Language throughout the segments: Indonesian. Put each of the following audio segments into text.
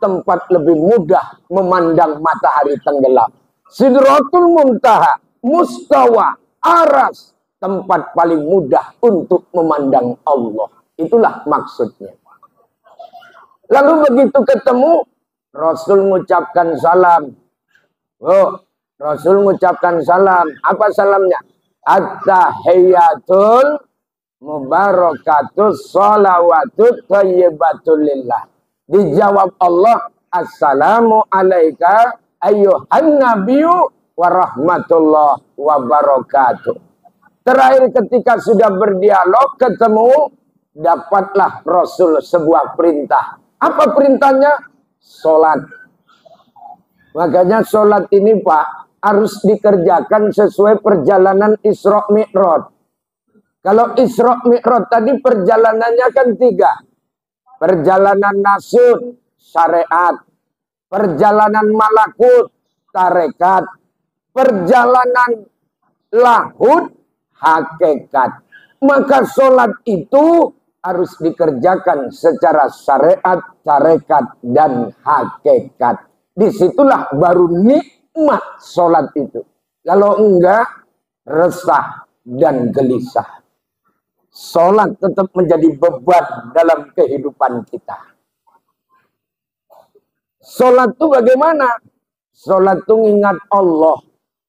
tempat lebih mudah memandang matahari tenggelam. Sidratul Muntaha, Mustawa, Aras, tempat paling mudah untuk memandang Allah. Itulah maksudnya. Lalu begitu ketemu, Rasul mengucapkan salam. Oh, Rasul mengucapkan salam. Apa salamnya? At-tahiyatul mubarakatus salawatut thayyibatul lillah. Dijawab Allah, assalamu alaika ayyuhan nabiyyu wa rahmatullah wa barakatuh. Terakhir ketika sudah berdialog, ketemu, dapatlah Rasul sebuah perintah. Apa perintahnya? Sholat. Makanya sholat ini Pak, harus dikerjakan sesuai perjalanan Isra Mi'raj. Kalau Isra Mi'raj tadi perjalanannya kan 3. Perjalanan nasud, syariat. Perjalanan malakut, tarekat. Perjalanan lahud, hakikat. Maka sholat itu harus dikerjakan secara syariat, tarekat, dan hakikat. Disitulah baru nikmat sholat itu. Kalau enggak, resah dan gelisah. Sholat tetap menjadi beban dalam kehidupan kita. Sholat itu bagaimana? Sholat itu ingat Allah.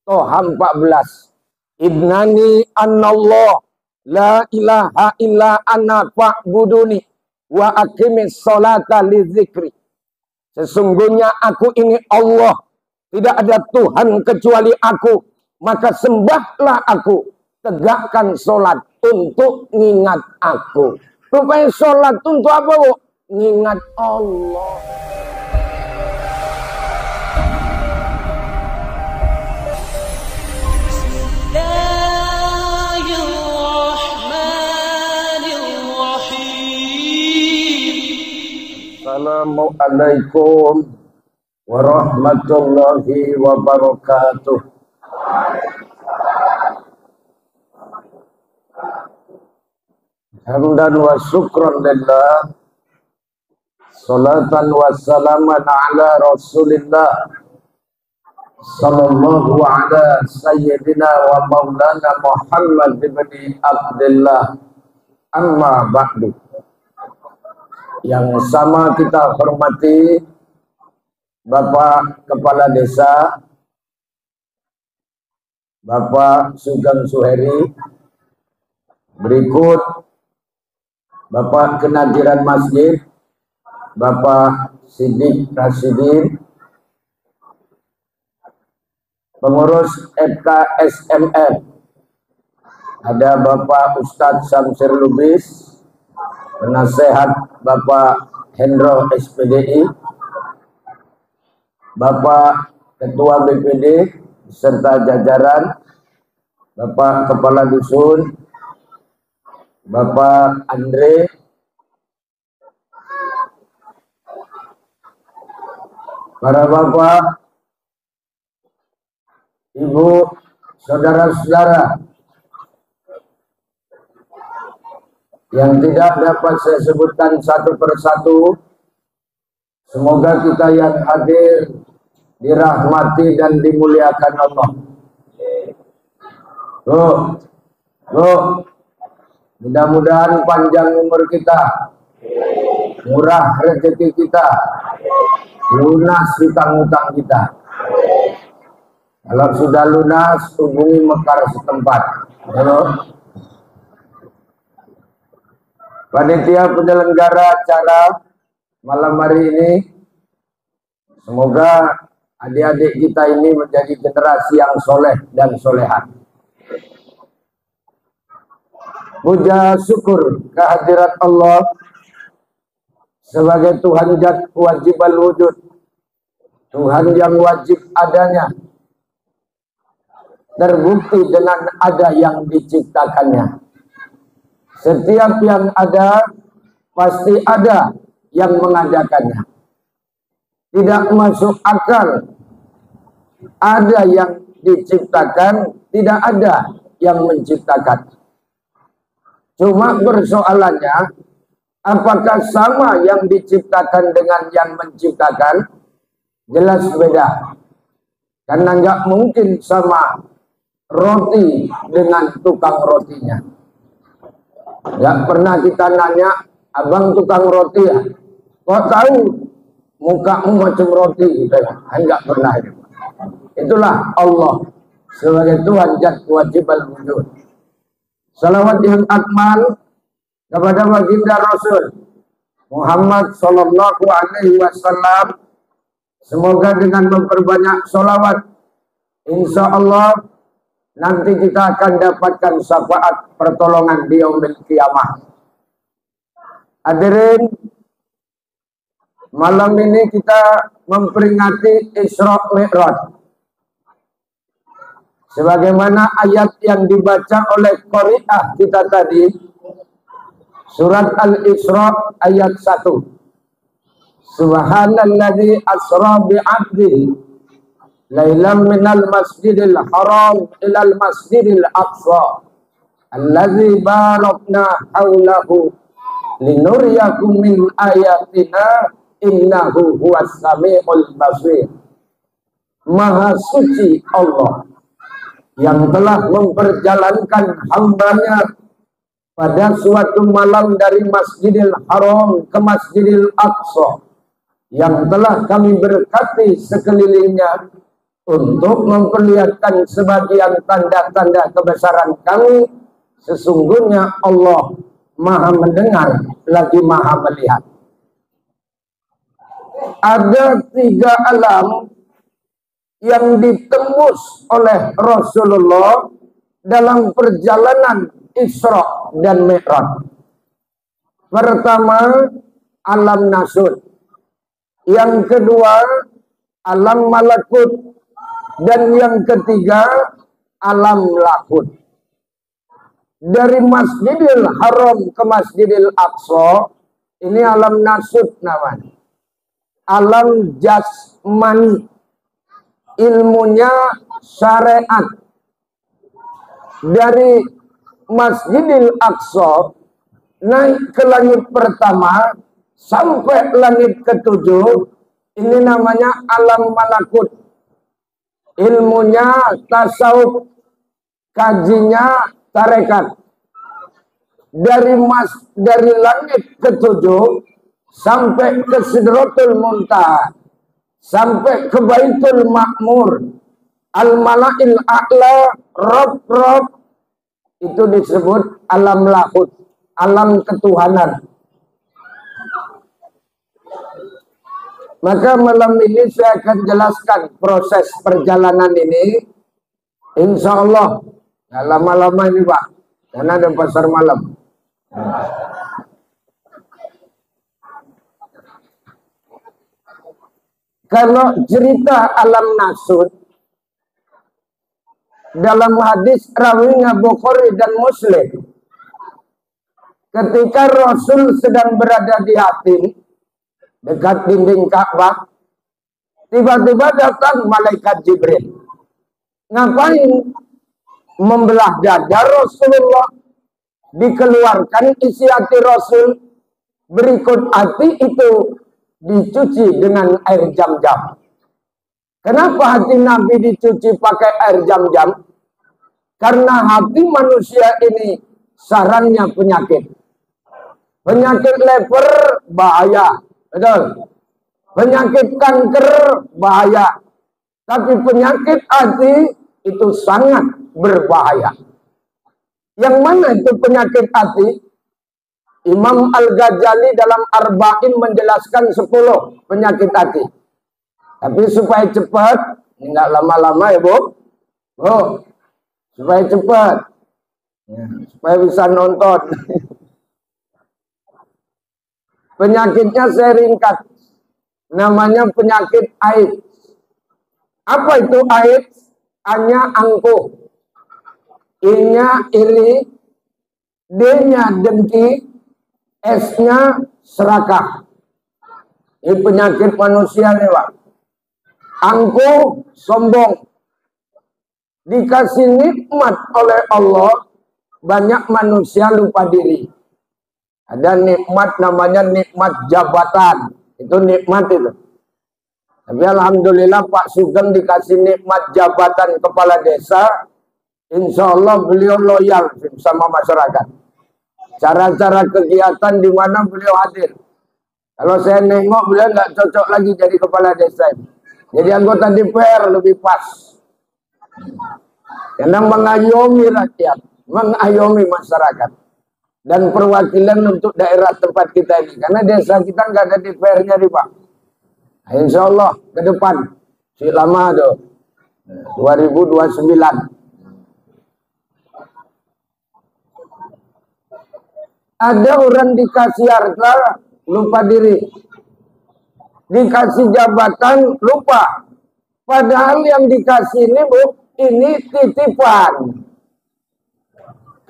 Toha 14. Ibnani annallah la ilaha illa ana fa'buduni wa aqimis sholata li dzikri. Sesungguhnya aku ini Allah. Tidak ada Tuhan kecuali aku. Maka sembahlah aku. Tegakkan sholat untuk ngingat aku. Rupanya sholat untuk apa, Bu? Ngingat Allah. Assalamualaikum warahmatullahi wabarakatuh. Hamdan wa syukran lillah, salatan wa salaman ala rasulillah, sallallahu ala sayyidina wa maulana Muhammad ibn Abdullah, amma ba'du. Yang sama kita hormati Bapak Kepala Desa, Bapak Sugeng Suheri, berikut Bapak Kenadiran Masjid, Bapak Sidik Rasidin, pengurus FKSMF, ada Bapak Ustadz Samsir Lubis, penasehat Bapak Hendro SPDI, Bapak Ketua BPD serta jajaran, Bapak Kepala Dusun, Bapak Andre, para bapak, ibu, saudara-saudara yang tidak dapat saya sebutkan satu persatu, semoga kita yang hadir dirahmati dan dimuliakan Allah. Mudah-mudahan panjang umur kita, murah rezeki kita, lunas hutang-hutang kita. Kalau sudah lunas, hubungi mekar setempat. Halo. Panitia penyelenggara acara malam hari ini, semoga adik-adik kita ini menjadi generasi yang soleh dan soleha. Puja syukur kehadirat Allah sebagai Tuhan Zat wajibal wujud, Tuhan yang wajib adanya, terbukti dengan ada yang diciptakannya. Setiap yang ada pasti ada yang mengadakannya. Tidak masuk akal ada yang diciptakan, tidak ada yang menciptakan. Cuma persoalannya, Apakah sama yang diciptakan dengan yang menciptakan? Jelas beda. Karena nggak mungkin sama roti dengan tukang rotinya. Nggak pernah kita nanya, abang tukang roti ya? Kok tahu mukamu macam roti? Gitu ya? Nggak pernah. Itulah Allah sebagai Tuhan Zat Wajibal Wujud. Salawat yang akmal kepada baginda Rasul Muhammad Sallallahu Alaihi Wasallam. Semoga dengan memperbanyak salawat, insya Allah nanti kita akan dapatkan syafaat pertolongan di yaumil qiyamah. Hadirin, malam ini kita memperingati Isra Mi'raj. Sebagaimana ayat yang dibaca oleh qari'ah kita tadi, surat Al-Isra ayat 1. Subhanalladzi asra bi'abdihi lailan minal masjidil haram ilal masjidil aqsa alladzi barakna haulahu linuriyakum min ayatina innahu huwas samiul basir. Maha suci Allah yang telah memperjalankan hambanya pada suatu malam dari Masjidil Haram ke Masjidil Aqsa, yang telah kami berkati sekelilingnya untuk memperlihatkan sebagian tanda-tanda kebesaran kami. Sesungguhnya Allah Maha mendengar lagi Maha melihat. Ada 3 alam yang ditembus oleh Rasulullah dalam perjalanan Isra dan Mi'raj. Pertama, alam nasut. Yang kedua, alam malakut. Dan yang ketiga, alam lakut. Dari Masjidil Haram ke Masjidil Aqsa, ini alam nasut namanya. Alam jasmani. Ilmunya syariat. Dari Masjidil Aqsa naik ke langit pertama sampai langit ke-7, ini namanya alam malakut. Ilmunya tasawuf, kajinya tarekat. Dari langit ke-7 sampai ke Sidratul Muntaha, sampai ke Baitul Ma'mur, Al-Mala'il A'la, Rob, itu disebut alam lahut, alam ketuhanan. Maka malam ini saya akan jelaskan proses perjalanan ini. Insya Allah, nggak lama-lama ini Pak, karena ada pasar malam. Kalau cerita alam nasut, dalam hadis rawinya Bukhari dan Muslim, ketika Rasul sedang berada di Hatim, dekat dinding Ka'bah, tiba-tiba datang malaikat Jibril. Ngapain? Membelah dada Rasulullah, dikeluarkan isi hati Rasul, berikut hati itu dicuci dengan air Zam-Zam. Kenapa hati Nabi dicuci pakai air Zam-Zam? Karena hati manusia ini sarangnya penyakit. Penyakit lever bahaya, betul. Penyakit kanker bahaya. Tapi penyakit hati itu sangat berbahaya. Yang mana itu penyakit hati? Imam Al-Ghazali dalam Arba'in menjelaskan 10 penyakit hati. Tapi supaya cepat, nggak lama-lama ya Bu. Oh, supaya cepat, ya, supaya bisa nonton. Penyakitnya saya ringkat, namanya penyakit AIDS. Apa itu AIDS? A-nya angkuh, I-nya iri, D-nya dengki, S-nya serakah. Ini penyakit manusia nih Pak. Angkuh, sombong. Dikasih nikmat oleh Allah, banyak manusia lupa diri. Ada nikmat namanya nikmat jabatan. Itu nikmat itu. Tapi alhamdulillah Pak Sugeng dikasih nikmat jabatan kepala desa. Insya Allah beliau loyal sama masyarakat. Cara-cara kegiatan di mana beliau hadir. Kalau saya nengok beliau nggak cocok lagi jadi kepala desa. Jadi anggota DPR lebih pas. Karena mengayomi rakyat, mengayomi masyarakat. Dan perwakilan untuk daerah tempat kita ini. Karena desa kita nggak ada DPR-nya nih Pak. Nah, insya Allah ke depan. Si lama tuh. 2029. Ada orang dikasih harta, lupa diri. Dikasih jabatan, lupa. Padahal yang dikasih ini Bu, ini titipan.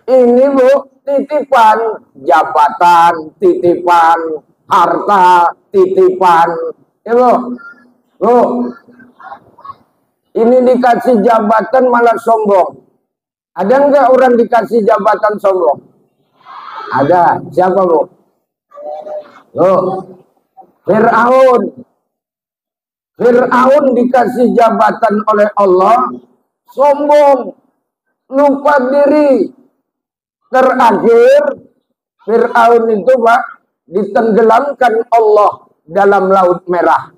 Ini Bu, titipan. Jabatan, titipan. Harta, titipan. Ya Bu. Bu. Ini dikasih jabatan malah sombong. Ada enggak orang dikasih jabatan sombong? Ada. Siapa Bu? Loh. Fir'aun. Fir'aun dikasih jabatan oleh Allah, sombong, lupa diri. Terakhir, Fir'aun itu Pak, ditenggelamkan Allah dalam Laut Merah.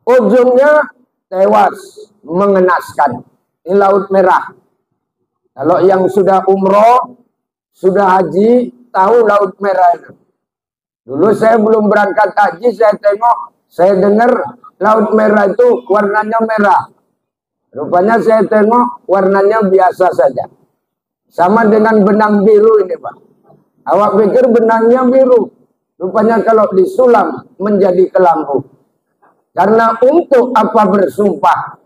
Ujungnya tewas, mengenaskan. Ini Laut Merah. Kalau yang sudah umroh, sudah haji, tahu Laut Merah itu. Dulu saya belum berangkat haji, saya tengok, saya dengar Laut Merah itu warnanya merah. Rupanya saya tengok warnanya biasa saja. Sama dengan benang biru ini Pak. Awak pikir benangnya biru. Rupanya kalau disulam menjadi kelambu. Karena untuk apa bersumpah?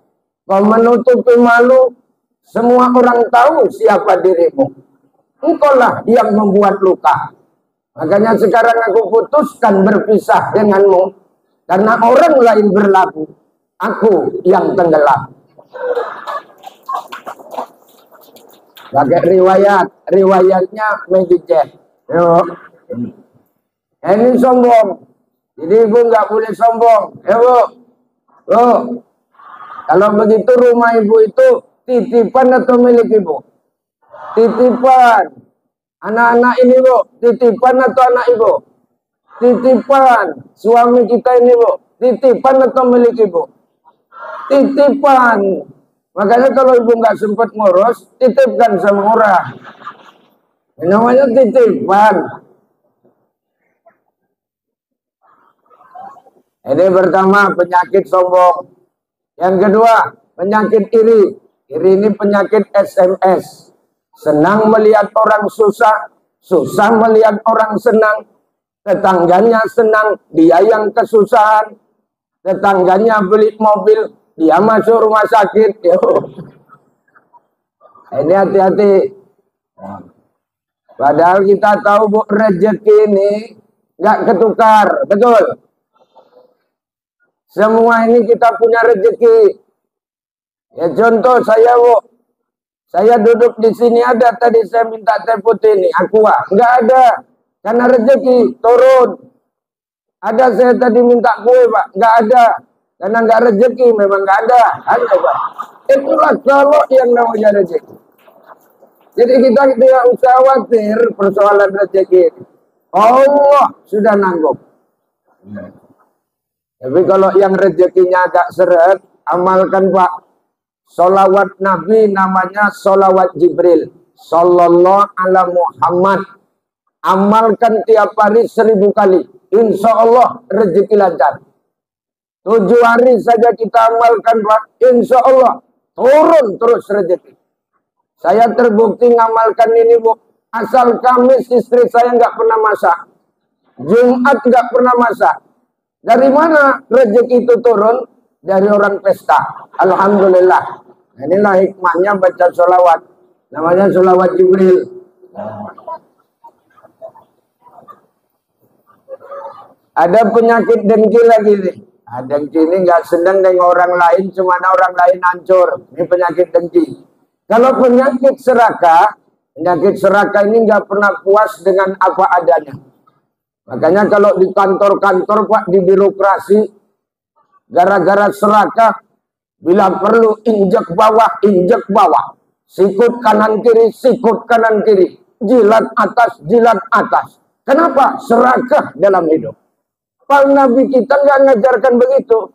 Kau menutupi malu, semua orang tahu siapa dirimu. Engkaulah yang membuat luka. Makanya sekarang aku putuskan berpisah denganmu. Karena orang lain berlaku. Aku yang tenggelam. Pakai riwayat. Riwayatnya Medicet. Ini sombong. Jadi ibu nggak boleh sombong. Ya Bu. Bu. Kalau begitu rumah ibu itu titipan atau milik ibu? Titipan. Anak-anak ini Bu, titipan atau anak ibu? Titipan. Suami kita ini Bu, titipan atau milik ibu? Titipan. Makanya kalau ibu nggak sempat ngurus, titipkan sama orang. Ini namanya titipan. Ini pertama penyakit sombong. Yang kedua penyakit iri. Iri ini penyakit SMS. Senang melihat orang susah, susah melihat orang senang. Tetangganya senang, dia yang kesusahan. Tetangganya beli mobil, dia masuk rumah sakit. Ini hati-hati. Padahal kita tahu Bu, rezeki ini nggak ketukar, betul. Semua ini kita punya rezeki. Ya contoh saya Bu, saya duduk di sini ada tadi saya minta teh putih ini, aqua, nggak ada. Karena rezeki turun. Ada saya tadi minta kue Pak, nggak ada. Karena nggak rezeki, memang nggak ada. Ada Pak. Itulah kalau yang namanya rezeki. Jadi kita tidak usah khawatir persoalan rezeki. Allah sudah nanggung. Tapi kalau yang rezekinya agak seret, amalkan Pak. Solawat Nabi namanya solawat Jibril. Sallallahu ala Muhammad. Amalkan tiap hari 1000 kali. Insya Allah rezeki lancar. 7 hari saja kita amalkan Pak. Insya Allah turun terus rezeki. Saya terbukti ngamalkan ini Bu. Asal Kamis istri saya nggak pernah masak. Jumat nggak pernah masak. Dari mana rezeki itu turun? Dari orang pesta. Alhamdulillah. Inilah hikmahnya baca sholawat. Namanya sholawat Jibril. Ada penyakit dengki lagi nih. Dengki ini nggak senang dengan orang lain, cuma orang lain hancur. Ini penyakit dengki. Kalau penyakit serakah ini nggak pernah puas dengan apa adanya. Makanya kalau di kantor-kantor Pak, di birokrasi, gara-gara serakah, bila perlu injek bawah, sikut kanan kiri, jilat atas. Kenapa? Serakah dalam hidup. Pak Nabi kita nggak ngajarkan begitu.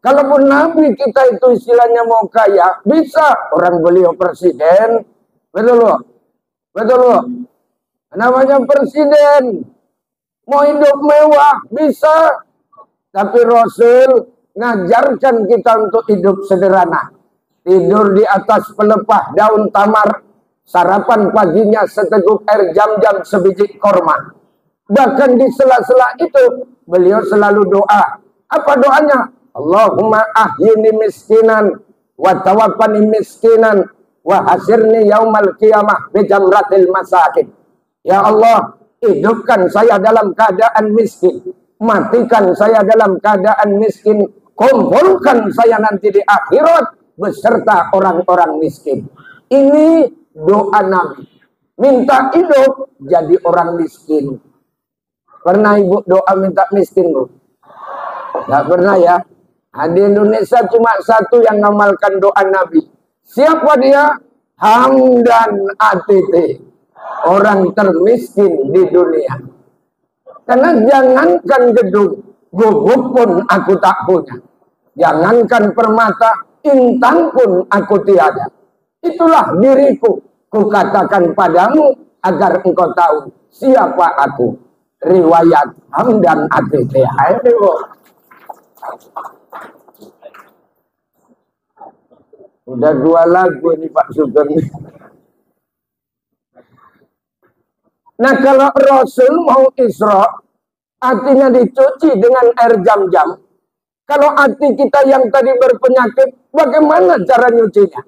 Kalaupun Nabi kita itu istilahnya mau kaya, bisa. Orang beliau presiden, betul loh. Namanya presiden, mau hidup mewah, bisa. Tapi Rasul ngajarkan kita untuk hidup sederhana. Tidur di atas pelepah daun tamar, sarapan paginya seteguk air jam-jam sebiji korma. Bahkan di sela-sela itu, beliau selalu doa. Apa doanya? Allahumma ahyini miskinan, wa tawaffani miskinan, wa hasirni yaumal qiyamah bijamratil masakin. Ya Allah, hidupkan saya dalam keadaan miskin, matikan saya dalam keadaan miskin, kumpulkan saya nanti di akhirat beserta orang-orang miskin. Ini doa Nabi. Minta hidup jadi orang miskin. Pernah ibu doa minta miskin, Bu? Nggak pernah ya? Nah, di Indonesia cuma satu yang ngamalkan doa Nabi. Siapa dia? Hamdan ATT. Orang termiskin di dunia. Karena jangankan gedung, gubuk pun aku tak punya. Jangankan permata, intan pun aku tiada. Itulah diriku. Kukatakan padamu agar engkau tahu siapa aku. Riwayat Hamdan ATT. Ayo. Udah 2 lagu ini Pak Sugeng. Nah kalau Rasul mau Isra, hatinya dicuci dengan air jam-jam. Kalau hati kita yang tadi berpenyakit, bagaimana cara nyucinya?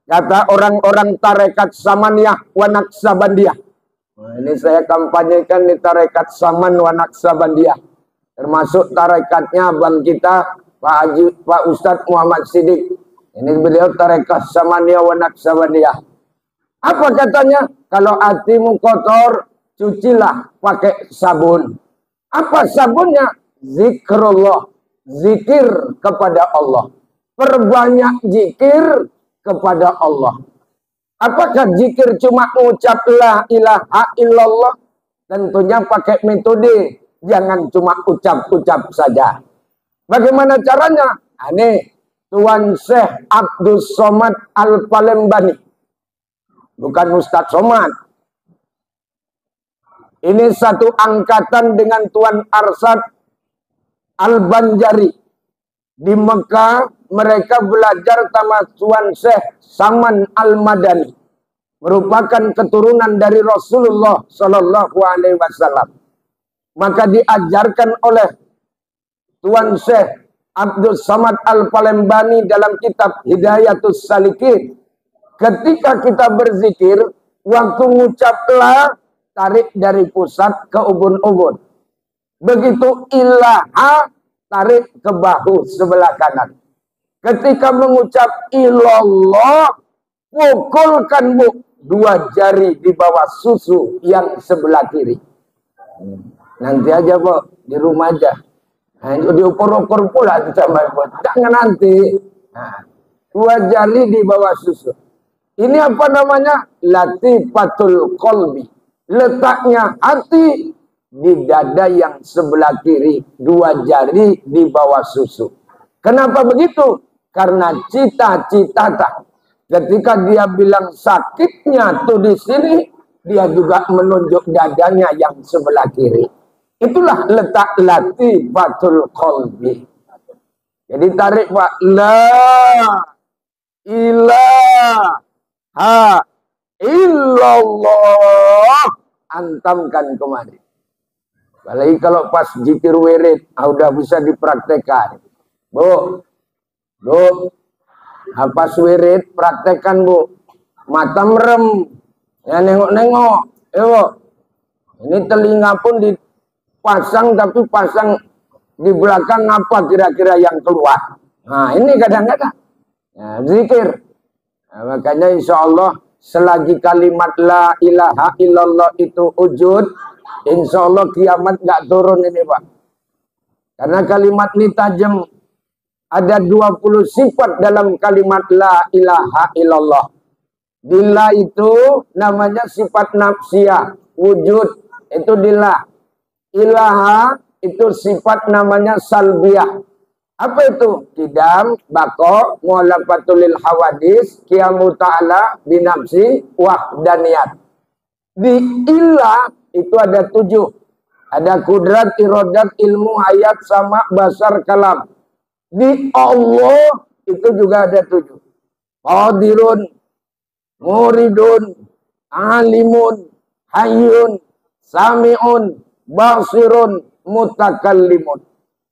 Kata orang-orang tarekat Samaniyah wa Naqsabandiyah. Nah, ini saya kampanyekan di tarekat Saman wa Naqsabandiyah. Termasuk tarekatnya abang kita, Pak Ustadz Muhammad Siddiq. Ini beliau tarekat Samaniyah wa Naqsabandiyah. Apa katanya? Kalau hatimu kotor, cucilah pakai sabun. Apa sabunnya? Zikrullah. Zikir kepada Allah. Perbanyak zikir kepada Allah. Apakah zikir cuma mengucap la ilaha illallah? Tentunya pakai metode. Jangan cuma ucap-ucap saja. Bagaimana caranya? Ini Tuan Syekh Abdul Somad Al-Palembani. Bukan Ustadz Somad. Ini satu angkatan dengan Tuan Arsyad Al-Banjari. Di Mekah mereka belajar sama Tuan Syekh Saman Al-Madani. Merupakan keturunan dari Rasulullah Sallallahu Alaihi Wasallam. Maka diajarkan oleh Tuan Syekh Abdul Samad Al-Palembani dalam kitab Hidayatus Salikin. Ketika kita berzikir, waktu mengucap la, tarik dari pusat ke ubun-ubun. Begitu ilaha, tarik ke bahu sebelah kanan. Ketika mengucap ilallah, pukulkan Bu 2 jari di bawah susu yang sebelah kiri. Nanti aja Bu, di rumah aja. Nah, diukur-ukur pula sama Ibu. Jangan nanti. Nah, 2 jari di bawah susu. Ini apa namanya? Latifatul qalbi. Letaknya hati di dada yang sebelah kiri. 2 jari di bawah susu. Kenapa begitu? Karena cita-cita. Ketika dia bilang sakitnya tuh di sini, dia juga menunjuk dadanya yang sebelah kiri. Itulah letak latifatul qalbi. Jadi tarik Pak. La ilaha illallah. Antamkan kemari. Apalagi kalau pas zikir wirid, udah bisa dipraktekkan. Bu, pas wirid praktekkan Bu. Mata merem, ya nengok-nengok. Ini telinga pun dipasang, tapi pasang di belakang apa kira-kira yang keluar. Nah ini kadang-kadang ya, zikir. Nah, makanya insya Allah selagi kalimat la ilaha illallah itu wujud, Insya Allah kiamat nggak turun ini Pak. Karena kalimat ini tajam. Ada 20 sifat dalam kalimat la ilaha illallah. Dila itu namanya sifat nafsiyah, wujud. Itu dila. Ilaha itu sifat namanya salbiyah. Apa itu? Kidam, bako, mu'alafatulil hawadis, qiyamu ta'ala, binafsi, wahdaniyat. Di ilah itu ada 7. Ada kudrat, irodat, ilmu, hayat, sama, basar, kalam. Di Allah itu juga ada 7. Qadirun, muridun, alimun, hayyun, sami'un, basirun, mutakallimun.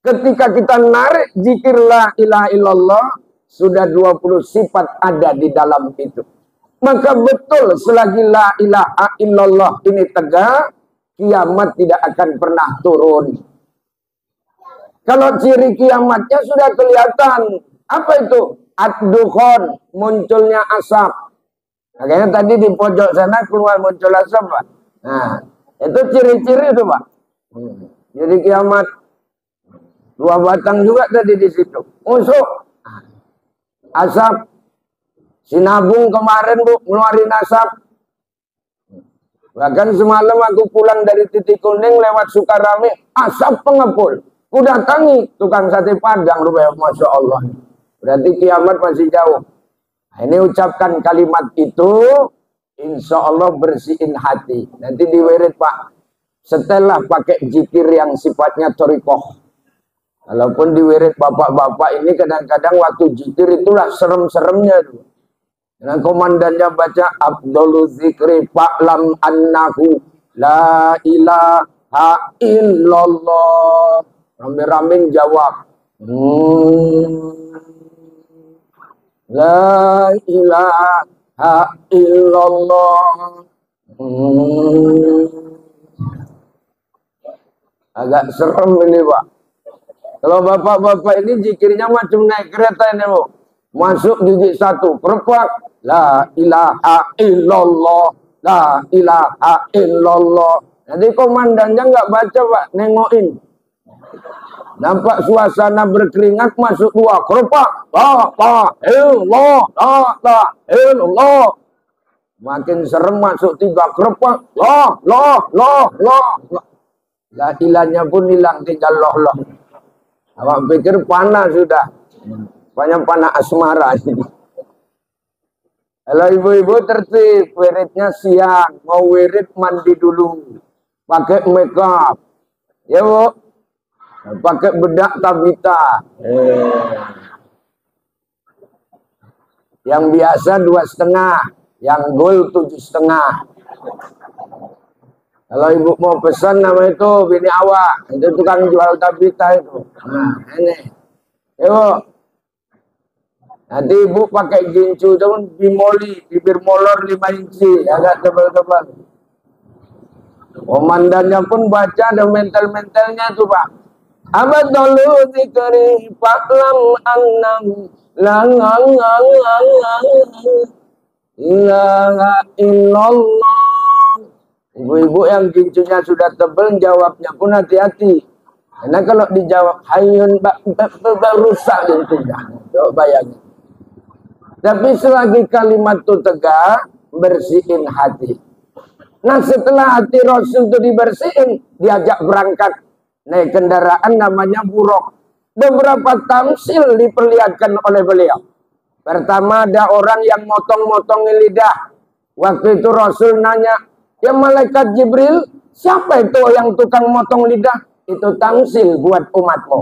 Ketika kita narik zikir la ilaha illallah, sudah 20 sifat ada di dalam itu. Maka betul selagi la ilaha illallah ini tegak, kiamat tidak akan pernah turun. Kalau ciri kiamatnya sudah kelihatan. Apa itu? Ad-dukhon, munculnya asap. Makanya tadi di pojok sana keluar muncul asap, Pak. Nah, itu ciri-ciri itu, Pak. Jadi kiamat. 2 batang juga tadi di situ. Musuh. Asap. Sinabung kemarin, Bu, ngeluarin asap. Bahkan semalam aku pulang dari Titik Kuning lewat Sukarame, asap pengepul. Ku datangi tukang sate Padang, rupanya, Masya Allah. Berarti kiamat masih jauh. Nah, ini ucapkan kalimat itu, insya Allah bersihin hati. Nanti diwirid Pak. Setelah pakai zikir yang sifatnya thorikoh. Walaupun diwirid bapak-bapak ini kadang-kadang waktu zikir itulah serem-seremnya. Nah, komandannya baca Abdul Zikri Fa'lam annahu la ilaha illallah. Rame-rame jawab. La ilaha illallah. Agak serem ini Pak. Kalau bapak-bapak ini zikirnya macam naik kereta ini Bu. Masuk gigi 1, kerepak. La ilaha illallah. La ilaha illallah. Jadi komandannya nggak baca Pak, nengokin. Nampak suasana berkeringat masuk 2, kerepak. La illallah. Makin serem masuk 3, kerepak. La ilahnya pun hilang, tinggal loh. Awak pikir panah sudah. Banyak panah asmara ini. Kalau ibu-ibu tertib, wiridnya siang. Mau wirid mandi dulu. Pakai make up. Ya Bu. Pakai bedak tabita. Yang biasa 2,5. Yang gold 7,5. Kalau ibu mau pesan nama itu bini awak. Itu tukang jual tabita itu. Nah ini. Ya Bu. Nanti ibu pakai gincu itu bimoli. Bibir molor 5 inci. Agak tebal-tebal. Komandannya pun baca ada mental-mentalnya tuh Pak. Abad dulu zikri fa'lam annam ilaha illallah. Ibu-ibu yang gincunya sudah tebal jawabnya pun hati-hati. Karena kalau dijawab hayyun rusak gincunya. Coba bayangin. Tapi selagi kalimat itu tegak, bersihin hati. Nah setelah hati Rasul itu dibersihin, diajak berangkat. Naik kendaraan namanya buruk. Beberapa tamsil diperlihatkan oleh beliau. Pertama ada orang yang motong-motongin lidah. Waktu itu Rasul nanya, ya malaikat Jibril, siapa itu yang tukang motong lidah? Itu tamsil buat umatmu.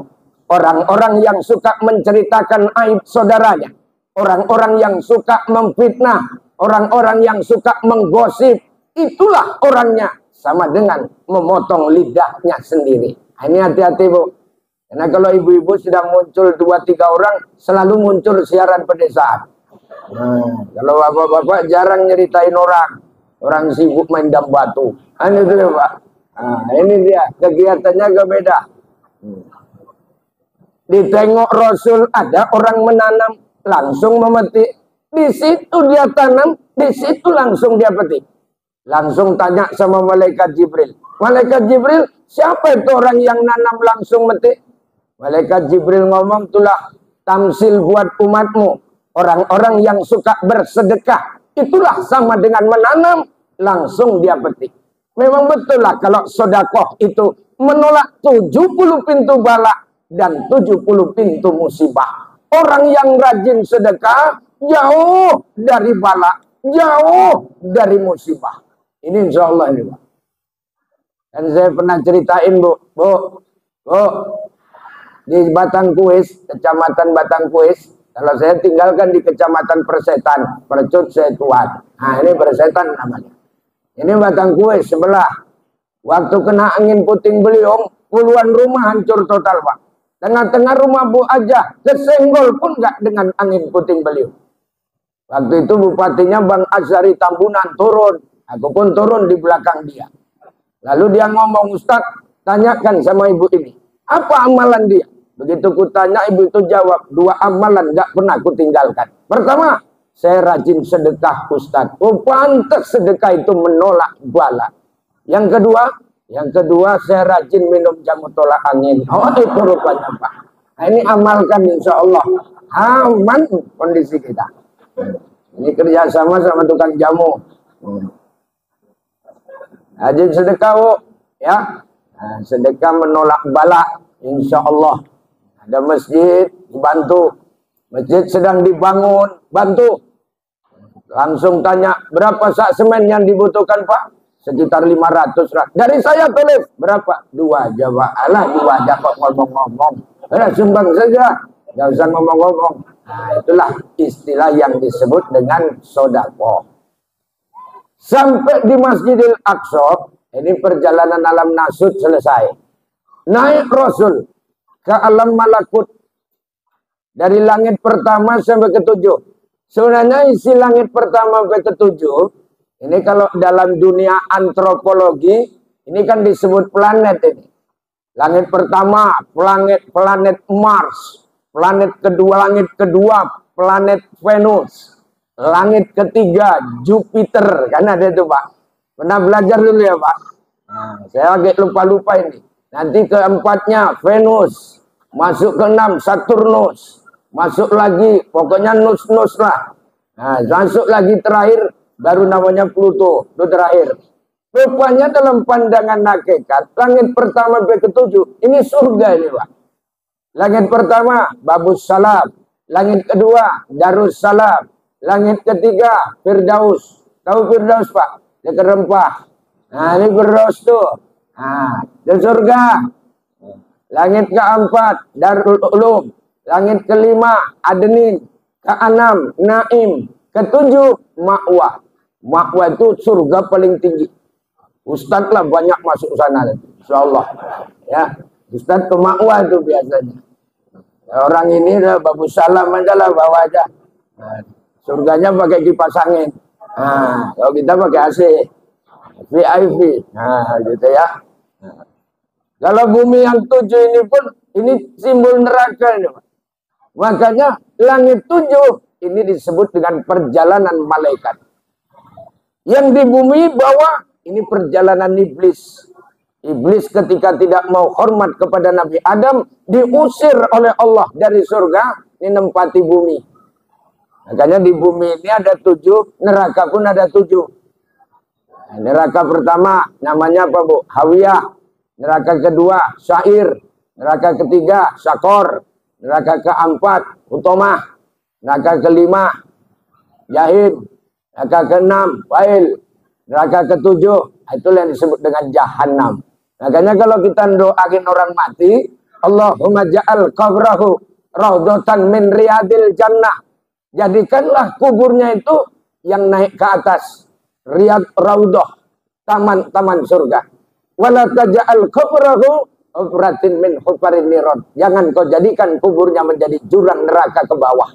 Orang-orang yang suka menceritakan aib saudaranya. Orang-orang yang suka memfitnah. Orang-orang yang suka menggosip. Itulah orangnya. Sama dengan memotong lidahnya sendiri. Ini hati-hati Bu. Karena kalau ibu-ibu sedang muncul 2-3 orang, selalu muncul siaran pedesaan. Nah, kalau bapak-bapak jarang nyeritain orang. Orang sibuk main dam batu. Ini itu ya Pak. Nah, ini dia. Kegiatannya agak beda. Ditengok Rasul ada orang menanam, langsung memetik. Di situ dia tanam, di situ langsung dia petik. Langsung tanya sama malaikat Jibril. Malaikat Jibril, siapa itu orang yang nanam langsung mati? Malaikat Jibril ngomong, itulah tamsil buat umatmu. Orang-orang yang suka bersedekah, itulah sama dengan menanam, langsung dia petik. Memang betul lah kalau sodakoh itu menolak 70 pintu bala dan 70 pintu musibah. Orang yang rajin sedekah, jauh dari bala, jauh dari musibah. Ini insya Allah ini, Pak. Dan saya pernah ceritain, Bu, di Batang Kuis, Kecamatan Batang Kuis. Kalau saya tinggalkan di Kecamatan Persetan, Percut Setuan. Nah, ini Persetan namanya. Ini Batang Kuis sebelah. Waktu kena angin puting beliung, puluhan rumah hancur total, Pak. Tengah-tengah rumah Bu aja, kesenggol pun nggak dengan angin puting beliung. Waktu itu bupatinya Bang Azhari Tambunan turun. Aku pun turun di belakang dia. Lalu dia ngomong, Ustaz, tanyakan sama ibu ini. Apa amalan dia? Begitu kutanya, ibu itu jawab, 2 amalan gak pernah kutinggalkan. Pertama, saya rajin sedekah, Ustaz. Oh, pantas sedekah itu menolak bala. Yang kedua, saya rajin minum jamu tolak angin. Oh, itu rupanya, Pak. Nah, ini amalkan insya Allah. Aman kondisi kita. Ini kerjasama sama tukang jamu. Rajin sedekah, Bu. Ya. Nah, sedekah menolak bala, insya Allah. Ada masjid, bantu. Masjid sedang dibangun, bantu. Langsung tanya, berapa sak semen yang dibutuhkan, Pak? Sekitar 500 rak. Dari saya tulis, berapa? 2 aja, Pak. Alah, 2 aja kok ngomong-ngomong. Sumbang saja, nggak usah ngomong-ngomong. Nah, itulah istilah yang disebut dengan sodako. Sampai di Masjidil Aqsa, ini perjalanan alam nasud selesai. Naik Rasul ke alam malakut. Dari langit pertama sampai ke-7. Sebenarnya isi langit pertama sampai ke-7, ini kalau dalam dunia antropologi, ini kan disebut planet ini. Langit pertama, planet Mars. Langit kedua, planet Venus. Langit ketiga, Jupiter. Kan ada itu, Pak. Pernah belajar dulu ya, Pak? Nah, saya agak lupa-lupa ini. Nanti keempatnya Venus, masuk ke-6 Saturnus, masuk lagi pokoknya nus-nus lah. Nah, masuk lagi terakhir baru namanya Pluto, itu terakhir. Rupanya dalam pandangan hakikat, langit pertama sampai ke-7 ini surga ini, Pak. Langit pertama Babus Salam, langit kedua Darussalam, langit ketiga Firdaus. Tahu Firdaus, Pak? Dekat rempah. Nah, ini Firdaus tuh. Nah, di surga. Langit keempat Darul Ulum, langit kelima Adenin, keenam Naim, ketujuh Ma'wa. Ma'wa itu surga paling tinggi. Ustadz lah banyak masuk sana, insyaallah. Ya, Ustadz ke Ma'wa itu biasanya. Orang ini udah Babus Salam aja lah, bawa aja. Nah, surganya pakai kipas angin. Nah, kalau kita pakai AC. VIP. Nah, gitu ya. Nah, kalau bumi yang 7 ini pun, ini simbol neraka ini, Pak. Makanya langit 7 ini disebut dengan perjalanan malaikat. Yang di bumi bawah, ini perjalanan iblis. Iblis ketika tidak mau hormat kepada Nabi Adam, diusir oleh Allah dari surga, ini nempati bumi. Makanya di bumi ini ada 7, neraka pun ada 7. Neraka pertama namanya apa, Bu? Hawiyah. Neraka kedua Syair. Neraka ketiga Syakor. Neraka keempat Utomah. Neraka kelima Jahim. Neraka keenam Fail. Neraka ketujuh itulah yang disebut dengan Jahannam. Makanya kalau kita doain orang mati, Allahumma ja'al qabrahu raudhatan min riyadil jannah. Jadikanlah kuburnya itu yang naik ke atas. Riyad Raudhah, taman-taman surga. Wala taj'al qabrahu hufratin min hufarin niron. Jangan kau jadikan kuburnya menjadi jurang neraka ke bawah.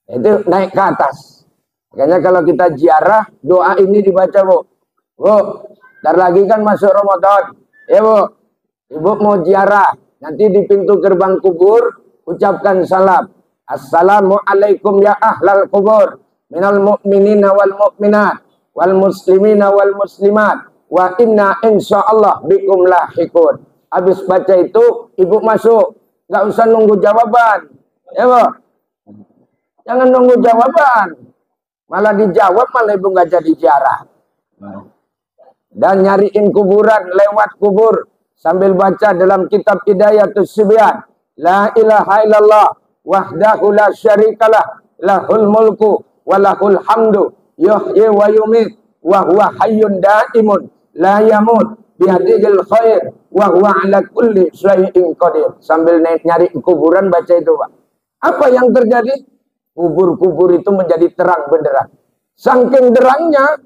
Itu naik ke atas. Makanya kalau kita ziarah, doa ini dibaca, Bu. Bu, ntar lagi kan masuk Ramadan. Ya, Bu. Ibu mau ziarah, nanti di pintu gerbang kubur ucapkan salam. Assalamualaikum ya ahlal kubur minal mu'minina wal mu'minat. wal muslimina wal muslimat wa inna insyaallah bikum lahiqun. Habis baca itu ibu masuk, nggak usah nunggu jawaban, ya Bu. Jangan nunggu jawaban, malah dijawab malah ibu nggak jadi ziarah. Dan nyariin kuburan lewat kubur sambil baca dalam kitab Hidayatus Sibyan, la ilaha illallah wahdahu la syarikalah lahul mulku wa lahul hamdu yuhyi wa yumit wa huwa hayyun daimun la yamut biyadihil khair wa huwa ala kulli syai'in qadir. Sambil nyari kuburan baca itu, Pak. Apa yang terjadi? Kubur-kubur itu menjadi terang benderang. Saking derangnya,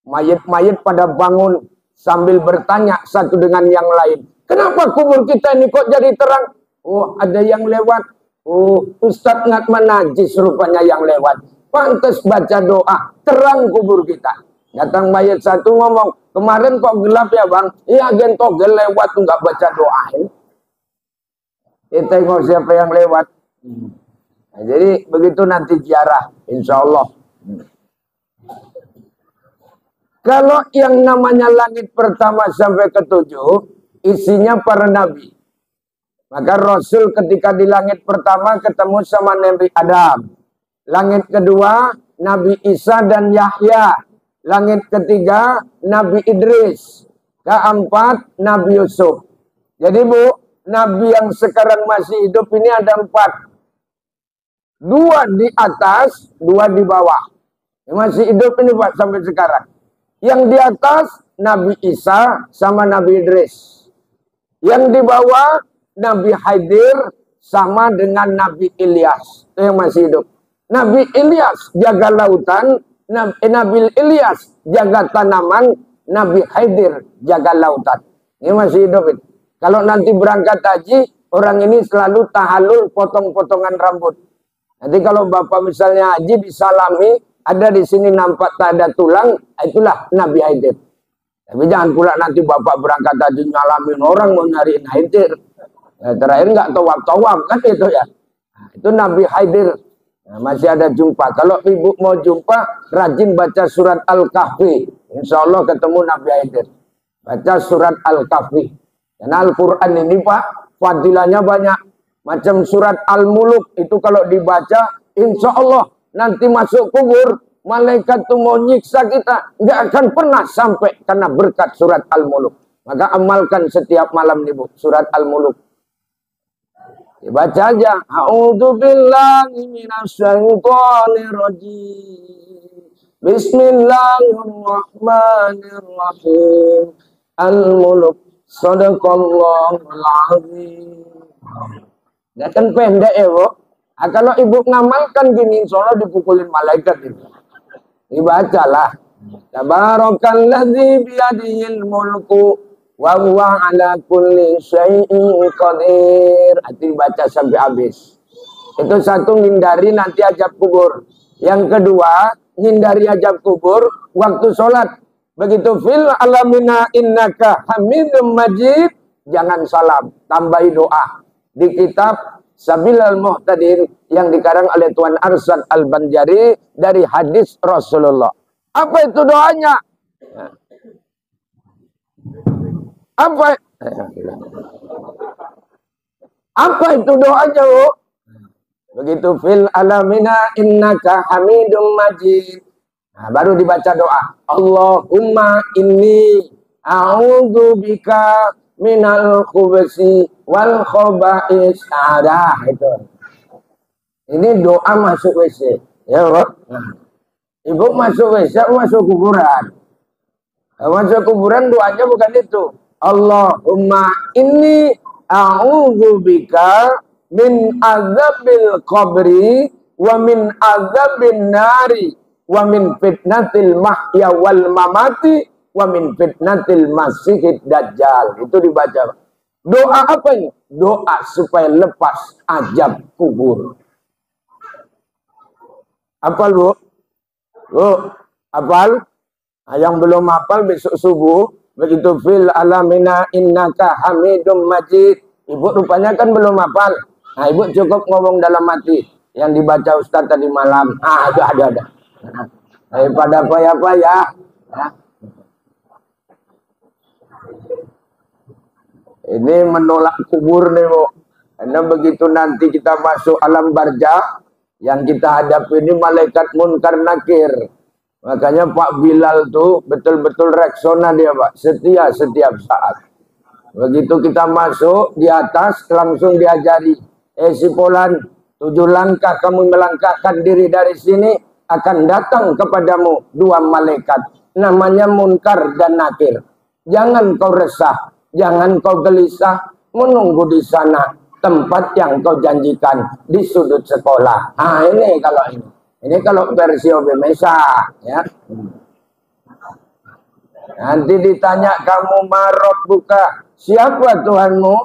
mayit-mayit pada bangun sambil bertanya satu dengan yang lain. Kenapa kubur kita ini kok jadi terang? Oh, ada yang lewat. Oh, Ustadz Ngatman najis rupanya yang lewat. Pantas baca doa, terang kubur kita. Datang mayit satu ngomong, kemarin kok gelap ya Bang? Iya, gen togel lewat tuh nggak baca doa. Kita tengok siapa yang lewat. Nah, jadi begitu nanti ziarah, insya Allah. Kalau yang namanya langit pertama sampai ketujuh, isinya para nabi. Maka Rasul ketika di langit pertama ketemu sama Nabi Adam. Langit kedua, Nabi Isa dan Yahya. Langit ketiga, Nabi Idris. Keempat, Nabi Yusuf. Jadi Bu, Nabi yang sekarang masih hidup ini ada 4. 2 di atas, 2 di bawah. Yang masih hidup ini Pak sampai sekarang. Yang di atas, Nabi Isa sama Nabi Idris. Yang di bawah, Nabi Khidir sama dengan Nabi Ilyas. Itu yang masih hidup. Nabi Ilyas jaga lautan, Nabi Ilyas jaga tanaman, Nabi Khidir jaga lautan. Ini masih hidup itu. Kalau nanti berangkat haji, orang ini selalu tahallul potong-potongan rambut. Nanti kalau Bapak misalnya haji disalami, ada di sini nampak tak ada tulang, itulah Nabi Khidir. Tapi jangan pula nanti Bapak berangkat haji nyalamin orang mau nyariin Khidir. Ya, terakhir nggak tawaf kan itu ya. Nah, itu Nabi Khidir. Nah, masih ada jumpa. Kalau ibu mau jumpa, rajin baca surat Al-Kahfi. Insya Allah ketemu Nabi Khidir. Baca surat Al-Kahfi. Karena Al-Quran ini Pak, fadilahnya banyak. Macam surat Al-Muluk itu kalau dibaca, insya Allah nanti masuk kubur, malaikat itu mau nyiksa kita, nggak akan pernah sampai karena berkat surat Al-Muluk. Maka amalkan setiap malam nih Bu, surat Al-Muluk. Dibaca aja. A'udzubillahi minasyaitonir rajim. Bismillahirrahmanirrahim. Al-Muluk. Shadaqallahul azim. Ya kan pendek ya Bu. Nah, kalau ibu ngamalkan gini, insya Allah dipukulin malaikat itu. Dibacalah. Tabarakalladzi biyadihil mulku wa huwa ala kulli syai'in qadir. Itu dibaca sampai habis. Itu satu, ngindari nanti azab kubur. Yang kedua, ngindari azab kubur waktu sholat. Begitu fil alamina innaka hamidum majid, jangan salam, tambahi doa. Di kitab Sabilal Muhtadin yang dikarang oleh Tuan Arsyad Al-Banjari dari hadis Rasulullah. Apa itu doanya? Apa itu doanya, Bu? Begitu fil alamina innaka hamidum majid. Nah, baru dibaca doa. Allahumma inni a'udzubika minal khubsi wal khaba'is. Ada itu. Ini doa masuk WC. Ya, Bu. Nah, ibu masuk WC, masuk kuburan. Nah, masuk kuburan doanya bukan itu. Allahumma inni a'udzubika min azabil qabri wa min azabin nari wa min fitnatil mahya wal mamati wa min fitnatil masihid dajjal. Itu dibaca. Doa apa ini? Doa supaya lepas azab kubur. Hafal Bu? Bu, hafal? Nah, yang belum hafal besok subuh, begitu fil alamina innaka hamidum majid. Ibu rupanya kan belum hafal. Nah, ibu cukup ngomong dalam hati yang dibaca Ustaz tadi malam. Ah, itu ada. daripada payah-payah. Ya. Ini menolak kubur nih, Bu. Karena begitu nanti kita masuk alam barzah, yang kita hadapi ini malaikat munkar nakir. Makanya Pak Bilal tuh betul-betul reksona dia, Pak. Setia setiap saat. Begitu kita masuk di atas, langsung diajari. Si Polan, 7 langkah kamu melangkahkan diri dari sini, akan datang kepadamu 2 malaikat. Namanya munkar dan nakir. Jangan kau resah, jangan kau gelisah, menunggu di sana tempat yang kau janjikan di sudut sekolah. Ah, ini kalau ini. Ini kalau versi Obemesa, ya. Nanti ditanya kamu marot buka, siapa Tuhanmu?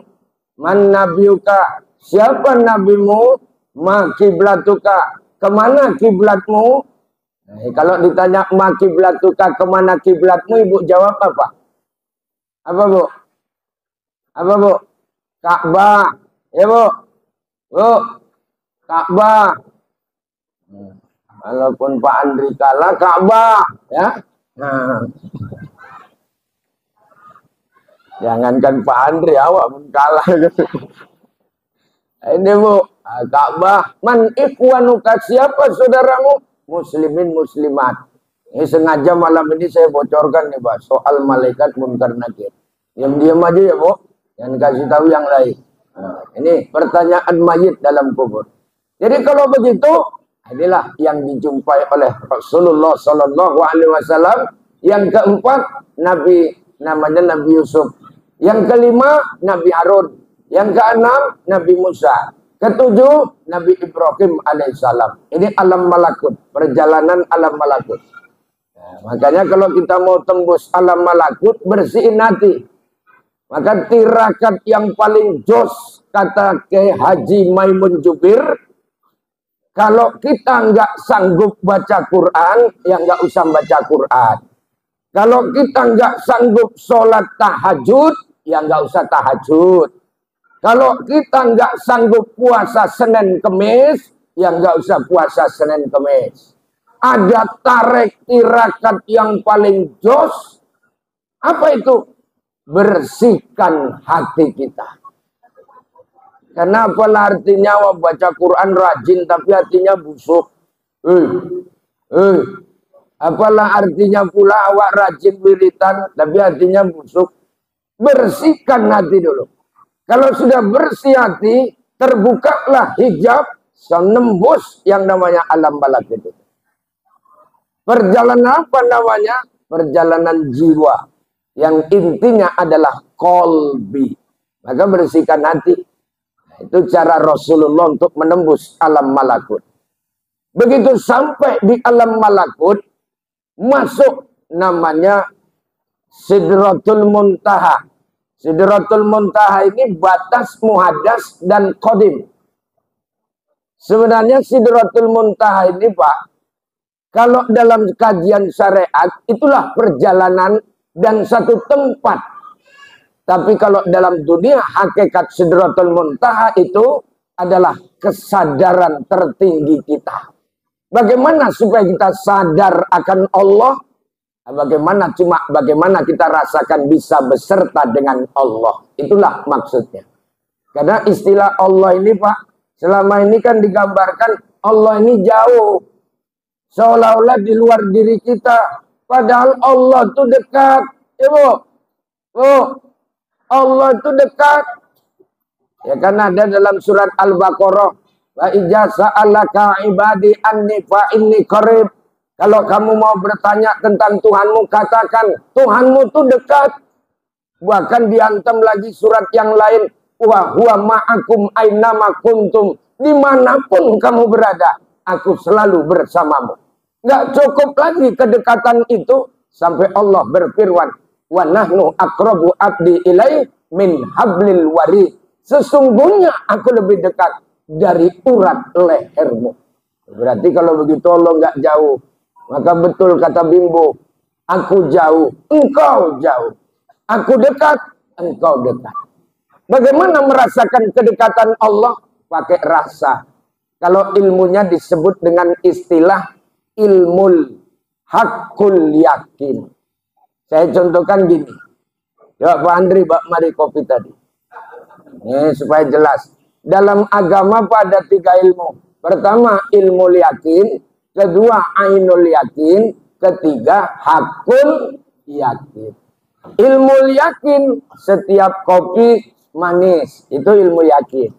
Man nabiuka, siapa nabimu? Ma kiblatuka, kemana kiblatmu? Nah, kalau ditanya ma kiblatuka, kemana kiblatmu, ibu jawab apa? Apa, Bu? Apa, Bu? Ka'bah. Ya, Bu? Bu, Ka'bah. Walaupun Pak Andri kalah, Ka'bah, ya. Nah, jangankan Pak Andri, awak pun kalah. Ini, Bu, Ka'bah. Man ikhwanuka, siapa saudaramu? Muslimin muslimat. Ini sengaja malam ini saya bocorkan nih, Pak, soal malaikat munkar nakir. Diam-diam aja ya, Bu. Jangan kasih tahu yang lain. Nah, ini pertanyaan mayit dalam kubur. Jadi kalau begitu, inilah yang dijumpai oleh Rasulullah Sallallahu Alaihi Wasallam. Yang keempat, Nabi namanya Nabi Yusuf. Yang kelima, Nabi Harun. Yang keenam, Nabi Musa. Ketujuh, Nabi Ibrahim alaihissalam. Ini alam malakut, perjalanan alam malakut. Nah, makanya kalau kita mau tembus alam malakut, bersihin hati. Maka tirakat yang paling jos, kata Kiai Haji Maimun Jubir, kalau kita nggak sanggup baca Quran, ya nggak usah baca Quran. Kalau kita nggak sanggup sholat tahajud, ya nggak usah tahajud. Kalau kita nggak sanggup puasa Senin Kemis, ya nggak usah puasa Senin Kemis. Ada tarik tirakat yang paling jos. Apa itu? Bersihkan hati kita. Kenapa artinya baca Quran rajin tapi hatinya busuk? Apalah artinya pula awak rajin wiritan tapi hatinya busuk? Bersihkan hati dulu. Kalau sudah bersih hati, terbukalah hijab senembus yang namanya alam malakut itu. Perjalanan apa namanya? Perjalanan jiwa. Yang intinya adalah kolbi. Maka bersihkan hati. Itu cara Rasulullah untuk menembus alam malakut. Begitu sampai di alam malakut, masuk namanya Sidratul Muntaha. Sidratul Muntaha ini batas muhadas dan qadim. Sebenarnya Sidratul Muntaha ini, Pak, kalau dalam kajian syariat, itulah perjalanan dan satu tempat. Tapi kalau dalam dunia hakikat Sidratul Muntaha itu adalah kesadaran tertinggi kita. Bagaimana supaya kita sadar akan Allah? Bagaimana kita rasakan bisa beserta dengan Allah. Itulah maksudnya. Karena istilah Allah ini, Pak, selama ini kan digambarkan Allah ini jauh. Seolah-olah di luar diri kita. Padahal Allah itu dekat. Ya, Bu? Bu, Allah itu dekat. Ya kan ada dalam surat Al-Baqarah. Wa idza sa'alaka ibadi anni fa inni qarib. Kalau kamu mau bertanya tentang Tuhanmu, katakan Tuhanmu itu dekat. Bahkan dihantam lagi surat yang lain. Wa huwa ma'akum ainama kuntum. Dimanapun kamu berada, aku selalu bersamamu. Nggak cukup lagi kedekatan itu sampai Allah berfirman, wa nahnu aqrabu abdi ilai min hablil warid. Sesungguhnya aku lebih dekat dari urat lehermu. Berarti kalau begitu Allah nggak jauh. Maka betul kata Bimbo, aku jauh, engkau jauh. Aku dekat, engkau dekat. Bagaimana merasakan kedekatan Allah? Pakai rasa. Kalau ilmunya disebut dengan istilah ilmul hakul yakin. Saya contohkan gini. Ya Pak Andri, Pak mari kopi tadi. Ini supaya jelas. Dalam agama pada 3 ilmu. Pertama ilmu yakin, kedua ainul yakin, ketiga hakul yakin. Ilmu yakin, setiap kopi manis, itu ilmu yakin.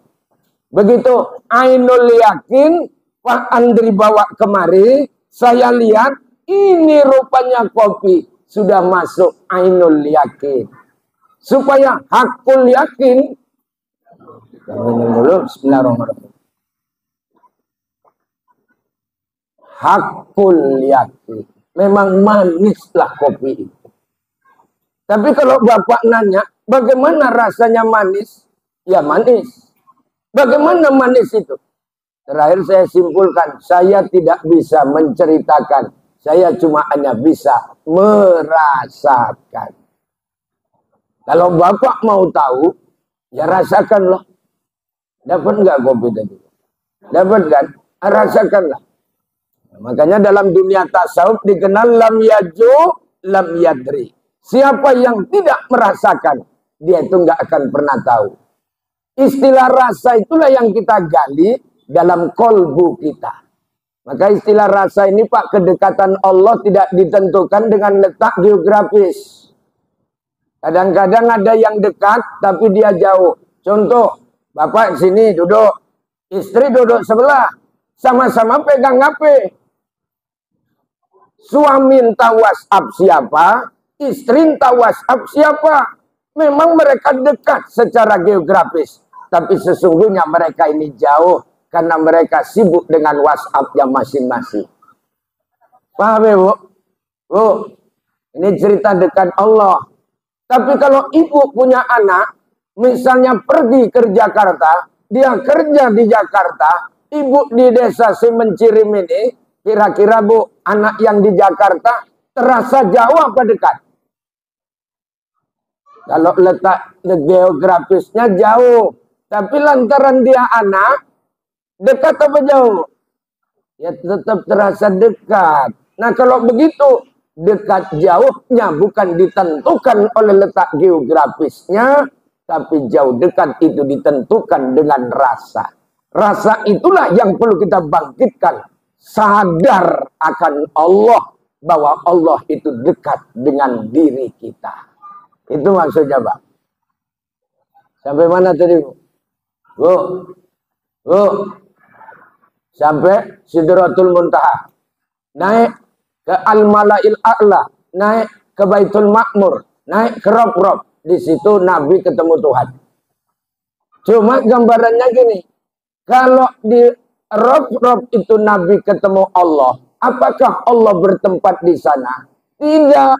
Begitu ainul yakin, Pak Andri bawa kemari, saya lihat ini rupanya kopi sudah masuk ainul yakin. Supaya hakul yakin, minum dulu, bismillahirrahmanirrahim. Hakul yakin, memang manislah kopi itu. Tapi kalau Bapak nanya, bagaimana rasanya manis? Ya manis. Bagaimana manis itu? Terakhir saya simpulkan, saya tidak bisa menceritakan. Saya cuma hanya bisa merasakan. Kalau Bapak mau tahu, ya rasakanlah. Dapat nggak kopi tadi? Dapat kan? Rasakanlah. Makanya dalam dunia tasawuf dikenal lam yaju, lam yadri. Siapa yang tidak merasakan, dia itu nggak akan pernah tahu. Istilah rasa itulah yang kita gali dalam kolbu kita. Maka istilah rasa ini Pak, kedekatan Allah tidak ditentukan dengan letak geografis. Kadang-kadang ada yang dekat tapi dia jauh. Contoh, Bapak sini duduk, istri duduk sebelah, sama-sama pegang HP. Suami entah WhatsApp siapa, istri entah WhatsApp siapa. Memang mereka dekat secara geografis, tapi sesungguhnya mereka ini jauh karena mereka sibuk dengan WhatsApp-nya masing-masing. Paham ya, Bu? Bu, ini cerita dekat Allah. Tapi kalau ibu punya anak, misalnya pergi ke Jakarta, dia kerja di Jakarta, ibu di desa Semencirim ini, kira-kira Bu, anak yang di Jakarta terasa jauh apa dekat? Kalau letak geografisnya jauh, tapi lantaran dia anak, dekat apa jauh? Ya tetap terasa dekat. Nah kalau begitu, dekat jauhnya bukan ditentukan oleh letak geografisnya, tapi jauh dekat itu ditentukan dengan rasa. Rasa itulah yang perlu kita bangkitkan. Sadar akan Allah, bahwa Allah itu dekat dengan diri kita. Itu maksudnya, Pak. Sampai mana tadi, Bu? Bu, sampai Sidratul Muntaha. Naik ke Al-Mala'il A'la, naik ke Baitul Ma'mur, naik ke Rob-Rob. Di situ Nabi ketemu Tuhan. Cuma gambarannya gini, kalau di Rob-Rob itu Nabi ketemu Allah, apakah Allah bertempat di sana? Tidak.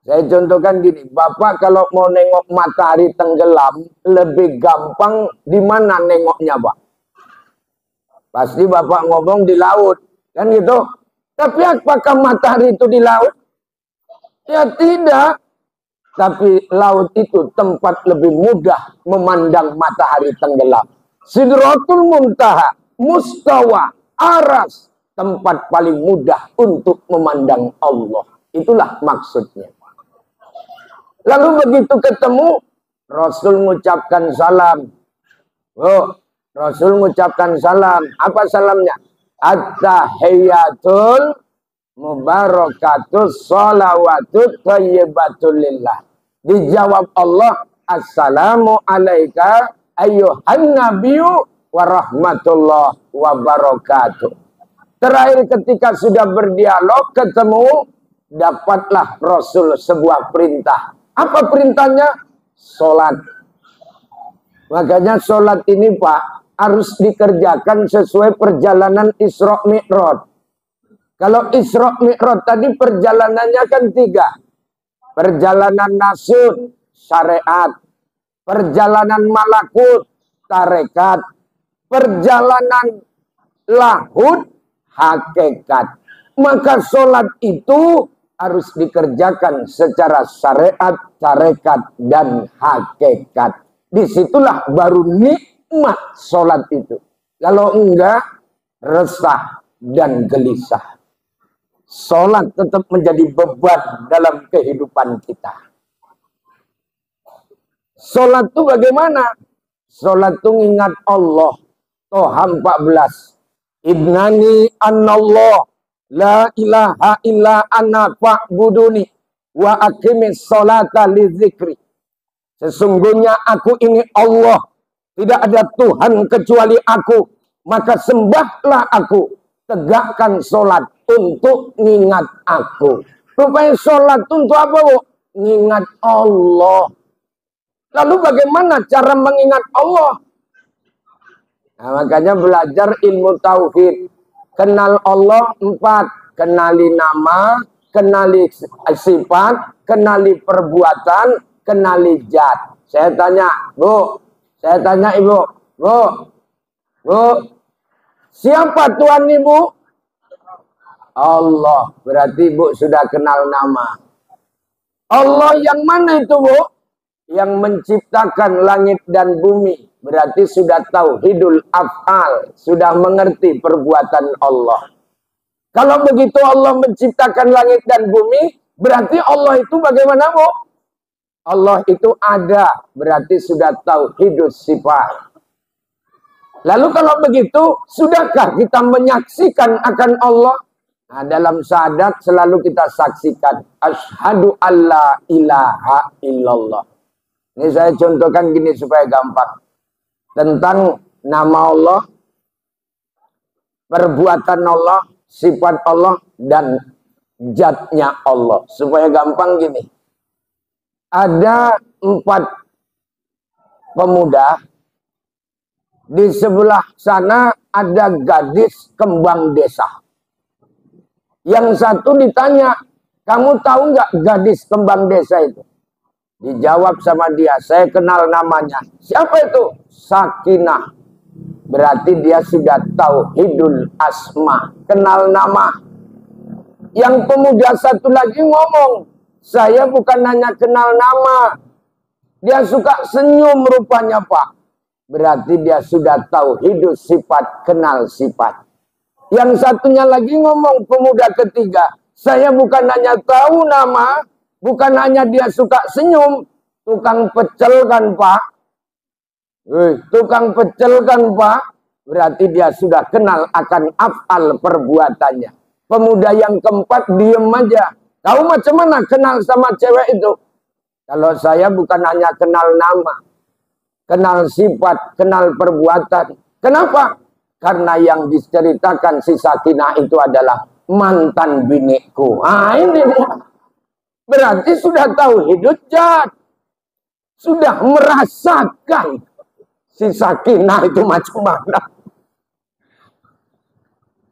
Saya contohkan gini, Bapak kalau mau nengok matahari tenggelam, lebih gampang di mana nengoknya, Pak? Pasti Bapak ngomong di laut, kan gitu. Tapi apakah matahari itu di laut? Ya tidak. Tapi laut itu tempat lebih mudah memandang matahari tenggelam. Sidratul Muntaha, Mustawa, Aras, tempat paling mudah untuk memandang Allah. Itulah maksudnya. Lalu begitu ketemu, Rasul mengucapkan salam. Oh, Rasul mengucapkan salam. Apa salamnya? At-tahiyyatul mubarakatus sholawatut thayyibatul lillah. Dijawab Allah, assalamu alaika ayyuhan nabiyyu wa rahmatullah wa barakatuh. Terakhir ketika sudah berdialog, ketemu, dapatlah Rasul sebuah perintah. Apa perintahnya? Sholat. Makanya sholat ini, Pak, harus dikerjakan sesuai perjalanan Isra Mi'raj. Kalau Isra Mi'raj tadi perjalanannya kan 3. Perjalanan nasud, syariat. Perjalanan malakut, tarekat. Perjalanan lahud, hakikat. Maka sholat itu harus dikerjakan secara syariat, tarekat, dan hakikat. Disitulah baru nikmat sholat itu. Kalau enggak, resah dan gelisah. Sholat tetap menjadi beban dalam kehidupan kita. Sholat itu bagaimana? Sholat itu ingat Allah. Toha 14. Ibnani annallah la ilaha illa ana fa'buduni wa aqimis sholata li dzikri. Sesungguhnya aku ini Allah. Tidak ada Tuhan kecuali aku. Maka sembahlah aku. Tegakkan sholat untuk mengingat aku. Rupanya sholat untuk apa, Bu? Mengingat Allah. Lalu bagaimana cara mengingat Allah? Nah, makanya belajar ilmu tauhid. Kenal Allah 4. Kenali nama, kenali sifat, kenali perbuatan, kenali zat. Saya tanya, Bu. Saya tanya Ibu. Bu. Siapa Tuhan Ibu? Allah. Berarti Ibu sudah kenal nama. Allah yang mana itu, Bu? Yang menciptakan langit dan bumi. Berarti sudah tauhidul af'al. Sudah mengerti perbuatan Allah. Kalau begitu Allah menciptakan langit dan bumi, berarti Allah itu bagaimana, Bu? Allah itu ada. Berarti sudah tauhidus sifat. Lalu kalau begitu, sudahkah kita menyaksikan akan Allah? Nah, dalam syahadat selalu kita saksikan. Asyhadu alla ilaha illallah. Ini saya contohkan gini supaya gampang. Tentang nama Allah, perbuatan Allah, sifat Allah, dan zatnya Allah. Supaya gampang gini. Ada 4 pemuda. Di sebelah sana ada gadis kembang desa. Yang satu ditanya, kamu tahu nggak gadis kembang desa itu? Dijawab sama dia, saya kenal namanya. Siapa itu? Sakinah. Berarti dia sudah tauhidul asma. Kenal nama. Yang pemuda satu lagi ngomong, saya bukan hanya kenal nama. Dia suka senyum rupanya, Pak. Berarti dia sudah tauhidus sifat, kenal sifat. Yang satunya lagi ngomong, pemuda ketiga, saya bukan hanya tahu nama, bukan hanya dia suka senyum, tukang pecel kan, Pak. Tukang pecel kan, Pak. Berarti dia sudah kenal akan af'al perbuatannya. Pemuda yang keempat diem aja. Kau macam mana kenal sama cewek itu? Kalau saya bukan hanya kenal nama, kenal sifat, kenal perbuatan. Kenapa? Karena yang diceritakan si Sakinah itu adalah mantan biniku. Ah, ini dia. Berarti sudah tahu hidup zat. Sudah merasakan si Sakinah itu macam mana.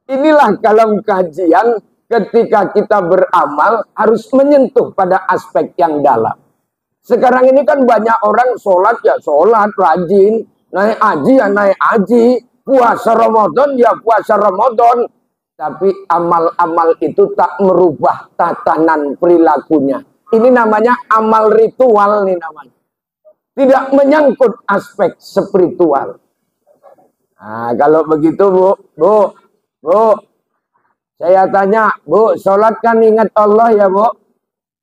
Inilah dalam kajian ketika kita beramal harus menyentuh pada aspek yang dalam. Sekarang ini kan banyak orang sholat ya sholat, rajin, naik haji ya naik haji, puasa Ramadan ya puasa Ramadan. Tapi amal-amal itu tak merubah tatanan perilakunya. Ini namanya amal ritual nih namanya. Tidak menyangkut aspek spiritual. Nah, kalau begitu Bu, saya tanya, Bu, sholat kan ingat Allah ya Bu?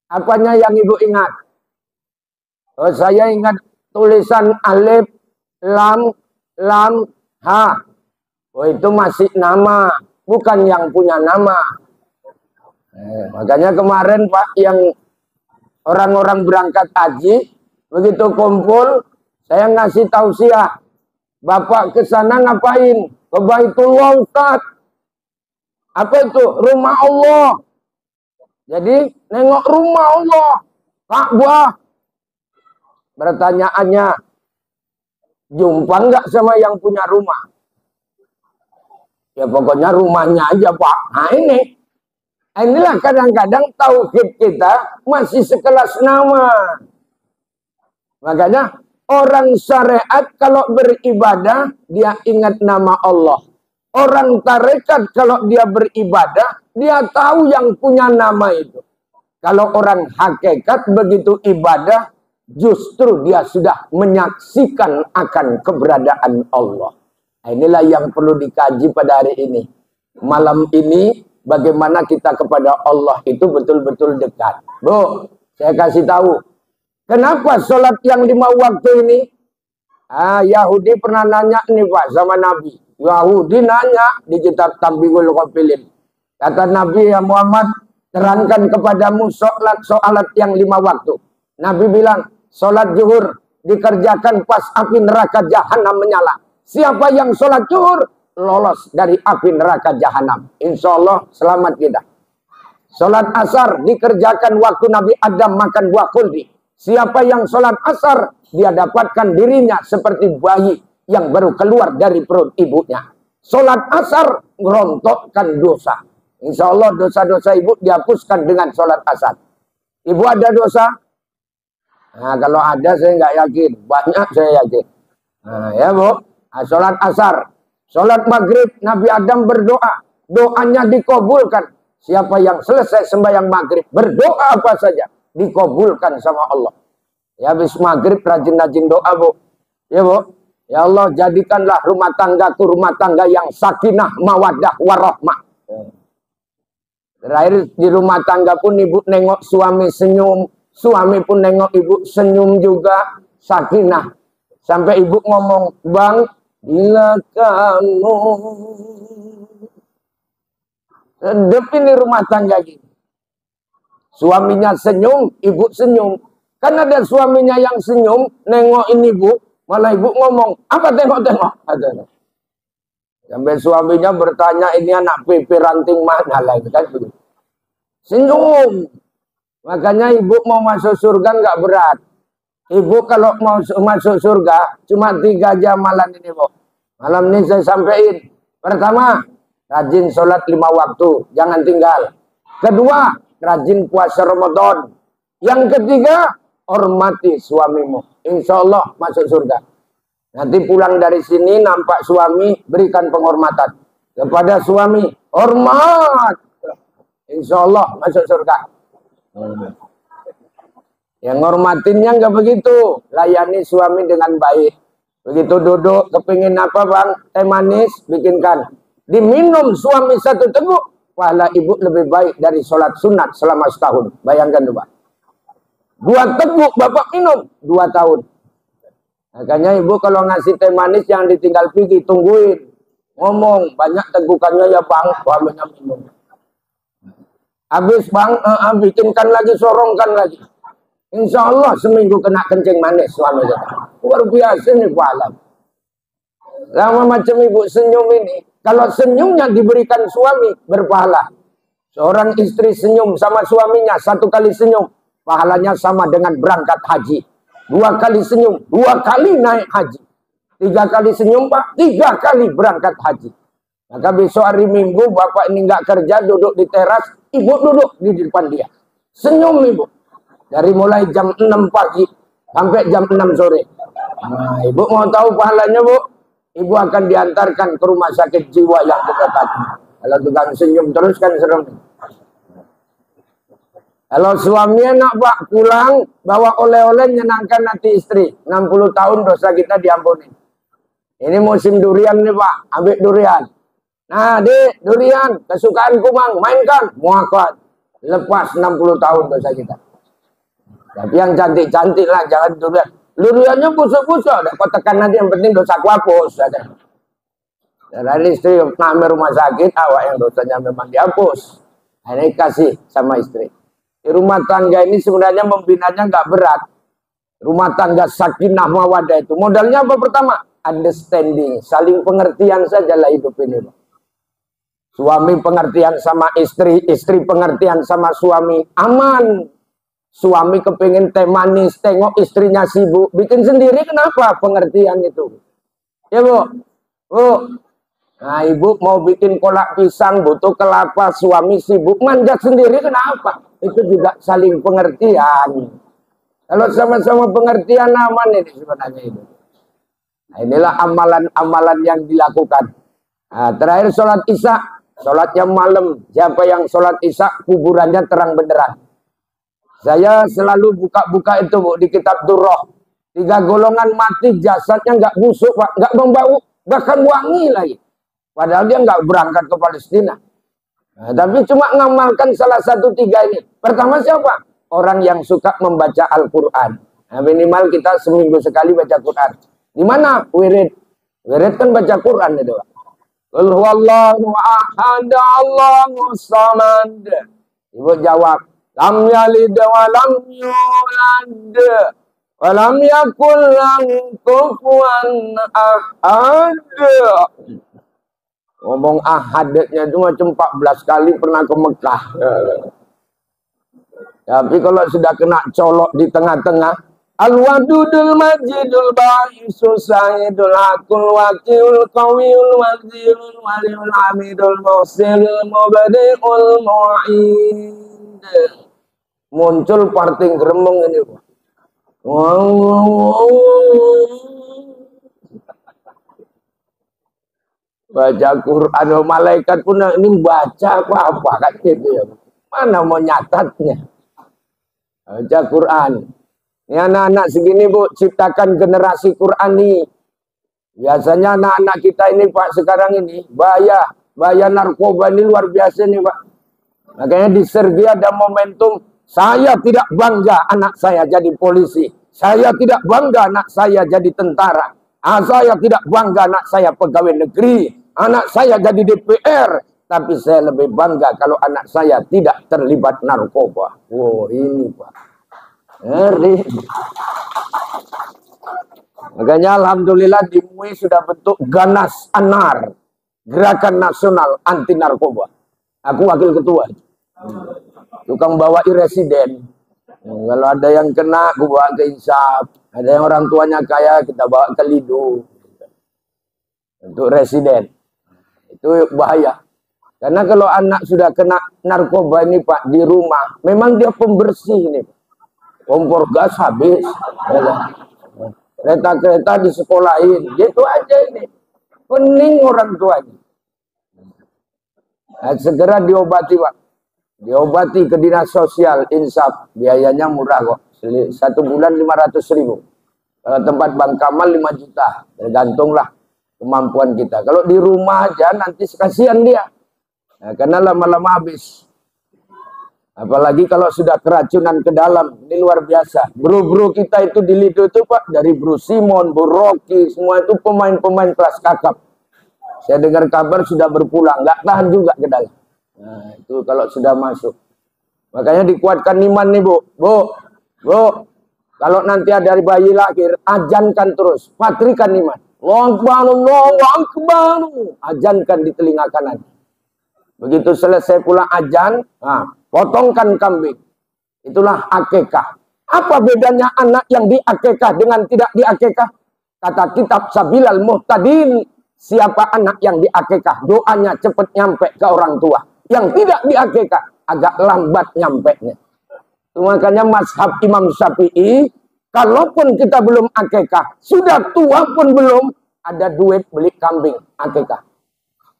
Apanya yang Ibu ingat? Oh, saya ingat tulisan alif, lam, ha. Oh, itu masih nama, bukan yang punya nama. Makanya kemarin Pak, yang orang-orang berangkat haji, begitu kumpul, saya ngasih tausiah. Bapak ke sana ngapain? Ke Baitullah Ustaz. Apa itu? Rumah Allah. Jadi nengok rumah Allah. Ka'bah. Pertanyaannya, jumpa nggak sama yang punya rumah? Ya pokoknya rumahnya aja Pak. Nah ini. Inilah kadang-kadang tauhid kita masih sekelas nama. Makanya orang syariat kalau beribadah, dia ingat nama Allah. Orang tarekat kalau dia beribadah, dia tahu yang punya nama itu. Kalau orang hakikat begitu ibadah, justru dia sudah menyaksikan akan keberadaan Allah. Nah, inilah yang perlu dikaji pada hari ini. Malam ini bagaimana kita kepada Allah itu betul-betul dekat. Bu, saya kasih tahu. Kenapa sholat yang 5 waktu ini? Yahudi pernah nanya nih Pak sama Nabi. Yahudi nanya di kitab Tambihul Ghafilin. Kata Nabi, ya Muhammad, terangkan kepadamu sholat yang 5 waktu. Nabi bilang, sholat zuhur dikerjakan pas api neraka jahanam menyala. Siapa yang sholat zuhur, lolos dari api neraka jahanam. Insya Allah selamat kita. Sholat asar dikerjakan waktu Nabi Adam makan buah kuldi. Siapa yang sholat asar, dia dapatkan dirinya seperti bayi yang baru keluar dari perut ibunya. Sholat asar merontokkan dosa. Insya Allah dosa-dosa ibu dihapuskan dengan sholat asar. Ibu ada dosa? Nah, kalau ada saya nggak yakin. Banyak saya yakin. Nah, ya Bu. Nah, sholat asar. Sholat maghrib Nabi Adam berdoa. Doanya dikabulkan. Siapa yang selesai sembahyang maghrib berdoa apa saja dikabulkan sama Allah. Ya habis maghrib rajin-rajin doa Bu. Ya Bu. Ya Allah jadikanlah rumah tanggaku rumah tangga yang sakinah mawaddah warahmah. Terakhir di rumah tangga pun ibu nengok suami senyum. Suami pun nengok ibu senyum juga. Sakinah. Sampai ibu ngomong, Bang, bila kamu sedep ini rumah tangga gini. Suaminya senyum, ibu senyum. Kan ada suaminya yang senyum, nengok ini ibu. Malah ibu ngomong, apa tengok-tengok? Sampai suaminya bertanya, ini anak pipi ranting mana lagi kan? Senyum. Makanya ibu mau masuk surga nggak berat. Ibu kalau mau masuk surga cuma 3 jam malam ini Bu. Malam ini saya sampaikan. Pertama, rajin sholat 5 waktu, jangan tinggal. Kedua, rajin puasa Ramadan. Yang ketiga, hormati suamimu. Insya Allah masuk surga. Nanti pulang dari sini nampak suami, berikan penghormatan kepada suami. Hormat. Insya Allah masuk surga. Yang ngormatinnya nggak begitu. Layani suami dengan baik. Begitu duduk, kepingin apa Bang? Teh manis, bikinkan. Diminum suami 1 teguk. Pahala ibu lebih baik dari sholat sunat selama setahun. Bayangkan tuh Pak. 2 teguk bapak minum 2 tahun. Makanya ibu kalau ngasih teh manis yang ditinggal pergi, tungguin. Ngomong, banyak tegukannya ya Bang, suaminya minum. Habis Bang, bikinkan lagi, sorongkan lagi. Insya Allah seminggu kena kencing manis suami kita. Luar biasa nih Pak Alam. Lama macam ibu senyum ini. Kalau senyumnya diberikan suami, berpahala. Seorang istri senyum sama suaminya, 1 kali senyum. Pahalanya sama dengan berangkat haji. 2 kali senyum, 2 kali naik haji. 3 kali senyum Pak, 3 kali berangkat haji. Maka besok hari Minggu bapak ini nggak kerja, duduk di teras, ibu duduk di depan dia. Senyum ibu. Dari mulai jam 6 pagi sampai jam 6 sore. Nah, ibu mau tahu pahalanya Bu? Ibu akan diantarkan ke rumah sakit jiwa yang terdekat. Kalau tukang senyum terus kan serem. Kalau suami enak Pak, pulang bawa oleh-oleh nyenangkan hati istri. 60 tahun dosa kita diampuni. Ini musim durian nih Pak, ambil durian. Nah, Dek, durian, kesukaanku Mang, mainkan. Muakat. Lepas 60 tahun dosa kita. Tapi yang cantik-cantik lah, jangan durian. Duriannya busuk-busuk, udah kau tekan nanti, yang penting dosa ku hapus. Dan istri ngambil rumah sakit, awak yang dosanya memang dihapus. Ini kasih sama istri. Di rumah tangga ini sebenarnya membinanya nggak berat. Rumah tangga sakinah mawadah itu. Modalnya apa pertama? Understanding, saling pengertian sajalah hidup ini. Suami pengertian sama istri, istri pengertian sama suami, aman. Suami kepingin teh manis, tengok istrinya sibuk, bikin sendiri, kenapa? Pengertian itu. Ya Bu, Bu. Nah ibu mau bikin kolak pisang, butuh kelapa, suami sibuk, manjat sendiri, kenapa? Itu juga saling pengertian. Kalau sama-sama pengertian aman ini sebenarnya itu. Nah, inilah amalan-amalan yang dilakukan. Nah, terakhir sholat isya. Sholatnya malam. Siapa yang sholat isya, kuburannya terang benderang. Saya selalu buka-buka itu Bu, di kitab Durrah. 3 golongan mati, jasadnya nggak busuk Pak, nggak membau, bahkan wangi lagi. Padahal dia nggak berangkat ke Palestina. Nah, tapi cuma ngamalkan salah satu tiga ini. Pertama siapa? Orang yang suka membaca Al-Quran. Nah, minimal kita seminggu sekali baca Quran. Di mana? Wirid. Wirid kan baca Quran itu. Qul huwallahu ahad, Allahu samad. Ibu jawab, lam yalid wa lam yulad wa lam yakul lahu kufuwan ahad. Ngomong ahadnya itu macam 14 kali pernah ke Mekah. Tapi kalau sudah kena colok di tengah-tengah, al-wadudul majidul ba'isu sayyidul hakul wakil qawiyul wazirul waliyul hamidul muhsinul mubadi'ul mu'id. Muncul parting gerembong ini. Baca Quran, malaikat pun ini baca apa-apa kan gitu ya. Mana mau nyatatnya? Baca Quran. Ini anak-anak segini Bu, ciptakan generasi Qurani. Biasanya anak-anak kita ini Pak sekarang ini bahaya narkoba ini luar biasa nih Pak. Makanya di Serbia ada momentum, saya tidak bangga anak saya jadi polisi. Saya tidak bangga anak saya jadi tentara. Saya tidak bangga anak saya pegawai negeri. Anak saya jadi DPR. Tapi saya lebih bangga kalau anak saya tidak terlibat narkoba. Wow, ini Pak. Ngeri. Makanya Alhamdulillah di MUI sudah bentuk Ganas Anar. Gerakan Nasional Anti Narkoba. Aku wakil ketua. Tukang bawa residen. Kalau ada yang kena, aku bawa ke Insaf. Ada yang orang tuanya kaya, kita bawa ke Lido. Untuk residen. Itu bahaya. Karena kalau anak sudah kena narkoba ini Pak, di rumah, memang dia pembersih ini. Kompor gas habis. Kereta-kereta disekolahin. Gitu aja ini. Pening orang tuanya. Nah, segera diobati Pak. Diobati ke dinas sosial, Insaf. Biayanya murah kok. 1 bulan 500.000. Kalau tempat Bang Kamal 5 juta. Tergantunglah kemampuan kita. Kalau di rumah aja nanti kasihan dia. Nah, karena lama-lama habis. Apalagi kalau sudah keracunan ke dalam. Ini luar biasa. Bro-bro kita itu di Lido itu Pak. Dari Bro Simon, Bro Rocky. Semua itu pemain-pemain kelas kakap. Saya dengar kabar sudah berpulang. Nggak tahan juga ke dalam. Nah, itu kalau sudah masuk. Makanya dikuatkan iman nih Bu. Bu. Kalau nanti ada bayi lahir, ajankan terus. Patrikan iman. Allahu Akbar. Ajankan di telinga kanan. Begitu selesai pula ajan, nah, potongkan kambing. Itulah akekah. Apa bedanya anak yang diakekah dengan tidak diakekah? Kata kitab Sabilal Muhtadin, siapa anak yang diakekah, doanya cepat nyampe ke orang tua. Yang tidak diakekah, agak lambat nyampenya. Makanya mazhab Imam Syafi'i, kalaupun kita belum akekah, sudah tua pun belum, ada duit beli kambing akekah.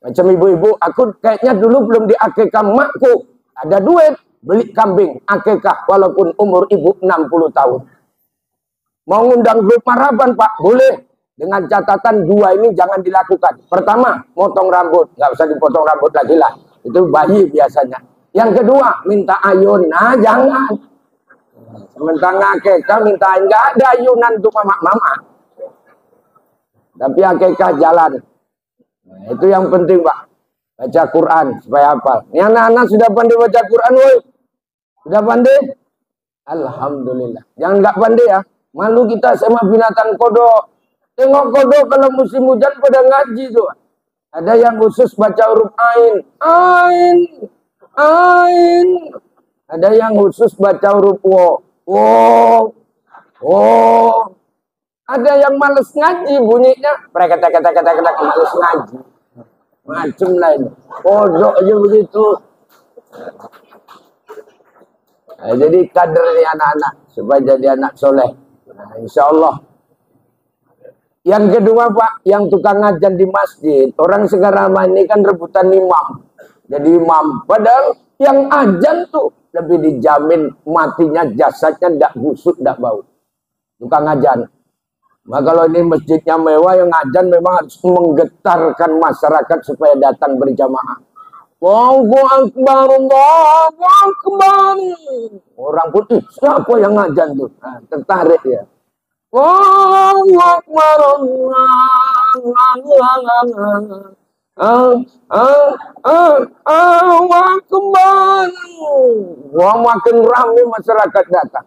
Macam ibu-ibu, aku kayaknya dulu belum diakekah makku. Ada duit, beli kambing, akekah, walaupun umur ibu 60 tahun. Mau ngundang grup maraban, Pak? Boleh. Dengan catatan 2 ini jangan dilakukan. Pertama, motong rambut. Nggak usah dipotong rambut lagi lah. Itu bayi biasanya. Yang kedua, minta ayun. Nah, jangan. Sementara akekah minta ayun. Nggak ada ayunan untuk mama-mama. Tapi akekah jalan. Nah, itu yang penting Pak. Baca Quran supaya hafal. Ini anak-anak sudah pandai baca Quran woy. Sudah pandai? Alhamdulillah. Jangan nggak pandai ya. Malu kita sama binatang kodok. Tengok kodok kalau musim hujan pada ngaji tuh. Ada yang khusus baca huruf ain. Ain. Ain. Ada yang khusus baca huruf wo. Wo. Wo. Ada yang males ngaji bunyinya. Mereka kata-kata males ngaji. Macam lain. Kodok aja begitu. Nah, jadi kader nih anak-anak. Supaya jadi anak soleh. Nah, insya Allah. Yang kedua Pak. Yang tukang ngajan di masjid. Orang sekarang ini kan rebutan imam. Jadi imam. Padahal yang ajan tuh. Lebih dijamin matinya jasadnya tidak busuk, tidak bau. Tukang ngajan. Nah, kalau ini masjidnya mewah, yang ngajan memang harus menggetarkan masyarakat supaya datang berjamaah. Allahu Akbar, Allahu Akbar. Orang pun, siapa yang ngajan tuh? Nah, tertarik ya. Allahu Akbar, Allahu Akbar. Wah, makin ramai masyarakat datang.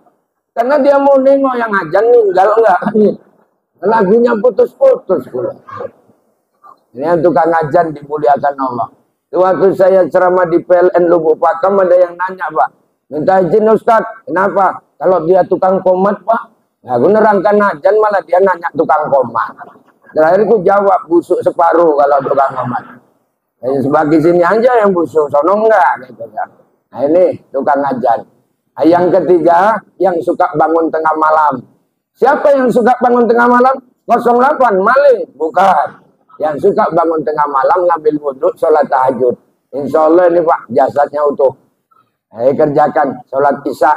Karena dia mau nengok yang ngajan ninggal enggak. Lagunya putus-putus pula. Ini tukang ngajan dimuliakan Allah. Waktu saya ceramah di PLN Lubuk Pakam ada yang nanya, Pak, minta izin Ustaz, kenapa? Kalau dia tukang komat, Pak, nah, aku nerangkan ngajan malah dia nanya tukang komat. Terakhir aku jawab, busuk separuh kalau tukang komat. Nah, sebagai sini aja yang busuk, sono enggak. Gitu, ya. Nah ini tukang ngajan. Nah, yang ketiga, yang suka bangun tengah malam. Siapa yang suka bangun tengah malam? 08, maling? Bukan. Yang suka bangun tengah malam ngambil wudhu, sholat tahajud. Insya Allah ini Pak, jasadnya utuh. Kerjakan sholat isya,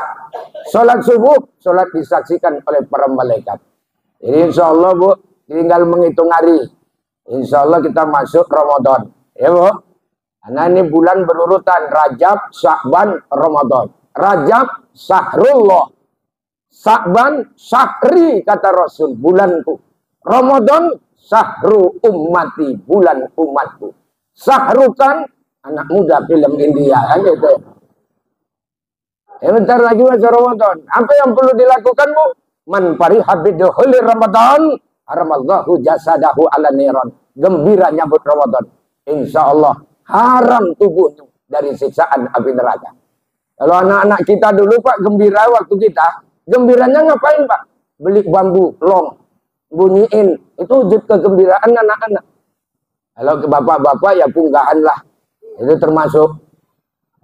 sholat subuh, sholat disaksikan oleh para malaikat. Jadi insya Allah Bu, tinggal menghitung hari. Insya Allah kita masuk Ramadan. Ya Bu, karena ini bulan berurutan, Rajab, Sya'ban, Ramadan. Rajab, Syahrullah. Sya'ban, Syahri, kata Rasul, bulanku. Ramadan, Syahru ummati, bulan umatku. Syahrukan, anak muda film India, kan gitu. Bentar lagi masa Ramadan. Apa yang perlu dilakukan, Bu? Man fariha bidukhuli Ramadan, haramallahu jasadahu ala niran. Gembira nyambut Ramadan. Insya Allah haram tubuhnya dari siksaan api neraka. Kalau anak-anak kita dulu Pak, gembira waktu kita, gembiranya ngapain Pak? Beli bambu, long, bunyiin, itu wujud kegembiraan anak-anak. Kalau ke bapak-bapak ya punggahan lah, itu termasuk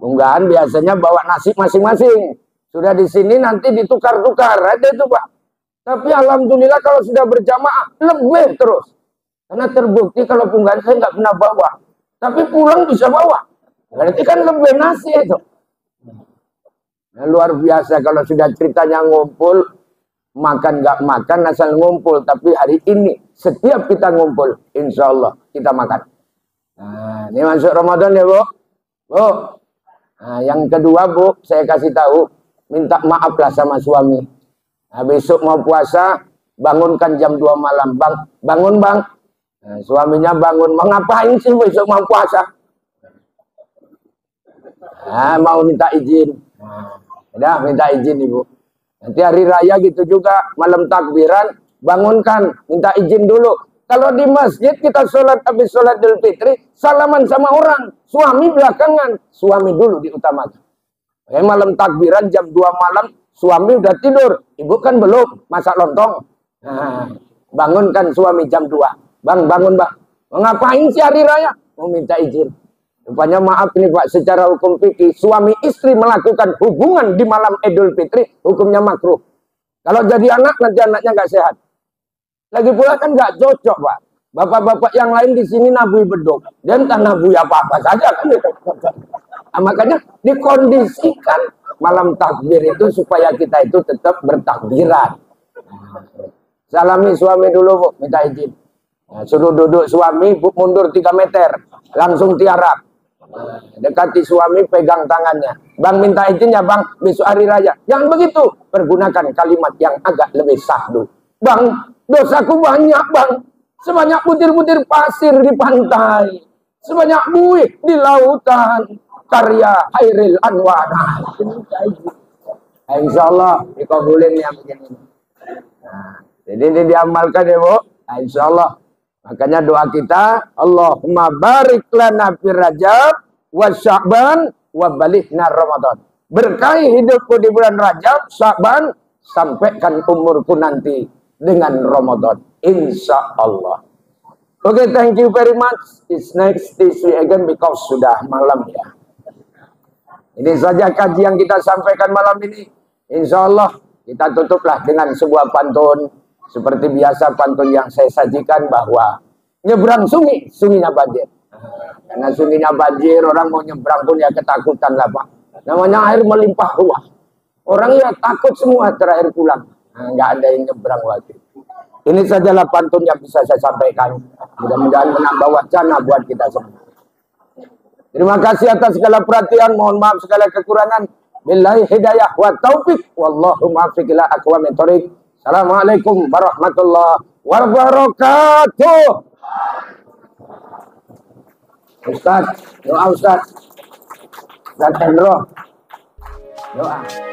punggahan. Biasanya bawa nasi masing-masing. Sudah di sini nanti ditukar-tukar, ada itu Pak. Tapi alhamdulillah kalau sudah berjamaah lebih terus, karena terbukti kalau punggahan saya nggak pernah bawa, tapi pulang bisa bawa. Berarti kan lebih nasi itu. Nah, luar biasa kalau sudah ceritanya ngumpul. Makan nggak makan asal ngumpul, tapi hari ini setiap kita ngumpul, insya Allah kita makan. Nah, ini masuk Ramadan ya Bu. Bu. Nah, yang kedua Bu, saya kasih tahu, minta maaflah sama suami. Nah, besok mau puasa, bangunkan jam 2 malam, Bang, bangun Bang. Nah, suaminya bangun, mau ngapain sih besok mau puasa? Nah, mau minta izin. Nah, udah minta izin Ibu. Nanti hari raya gitu juga, malam takbiran, bangunkan, minta izin dulu. Kalau di masjid kita sholat, habis sholat Idul Fitri, salaman sama orang. Suami belakangan, suami dulu diutamakan. Malam takbiran jam 2 malam, suami udah tidur. Ibu kan belum, masak lontong. Nah, bangunkan suami jam 2. Bang, bangun Bang. Mau ngapain sih hari raya? Mau minta izin. Rupanya maaf ini Pak, secara hukum fikih, suami istri melakukan hubungan di malam Idul Fitri, hukumnya makruh. Kalau jadi anak, nanti anaknya nggak sehat. Lagi pula kan nggak cocok Pak. Bapak-bapak yang lain di sini nabui beduk. Dan entah nabui apa-apa saja kan. Nah, makanya dikondisikan malam takbir itu supaya kita itu tetap bertakbiran. Salami suami dulu Bu, minta izin. Nah, suruh duduk suami, Bu, mundur 3 meter. Langsung tiarap. Dekati suami, pegang tangannya. Bang minta izin ya Bang, besok hari raya. Jangan begitu. Pergunakan kalimat yang agak lebih sahdu. Bang, dosaku banyak Bang. Sebanyak butir-butir pasir di pantai. Sebanyak buih di lautan. Karya Hairil Anwar. Nah, insya Allah dikabulin yang begini. Nah, jadi ini diamalkan ya Bu. Nah, insya Allah. Makanya doa kita, Allahumma barik lana fi Rajab wa Sya'ban wa balighna Ramadan. Berkahi hidupku di bulan Rajab, Sya'ban, sampaikan umurku nanti dengan Ramadan. Insya Allah. Oke, thank you very much. It's next this week again because sudah malam ya. Ini saja kaji yang kita sampaikan malam ini. Insya Allah kita tutuplah dengan sebuah pantun. Seperti biasa pantun yang saya sajikan bahwa nyebrang sungai, sungainya banjir. Karena sungainya banjir, orang mau nyebrang pun ya ketakutan lah Pak. Namanya air melimpah ruah. Orang ya takut semua terakhir pulang. Nah, nggak ada yang nyebrang waktu itu. Ini sajalah pantun yang bisa saya sampaikan. Mudah-mudahan menambah wacana buat kita semua. Terima kasih atas segala perhatian. Mohon maaf segala kekurangan. Billahi hidayah wa taufik. Wallahu muwaffiq ila aqwamit thoriq. Assalamualaikum warahmatullahi wabarakatuh. Ustaz, doa Ustaz. Ustaz Hendro. Doa.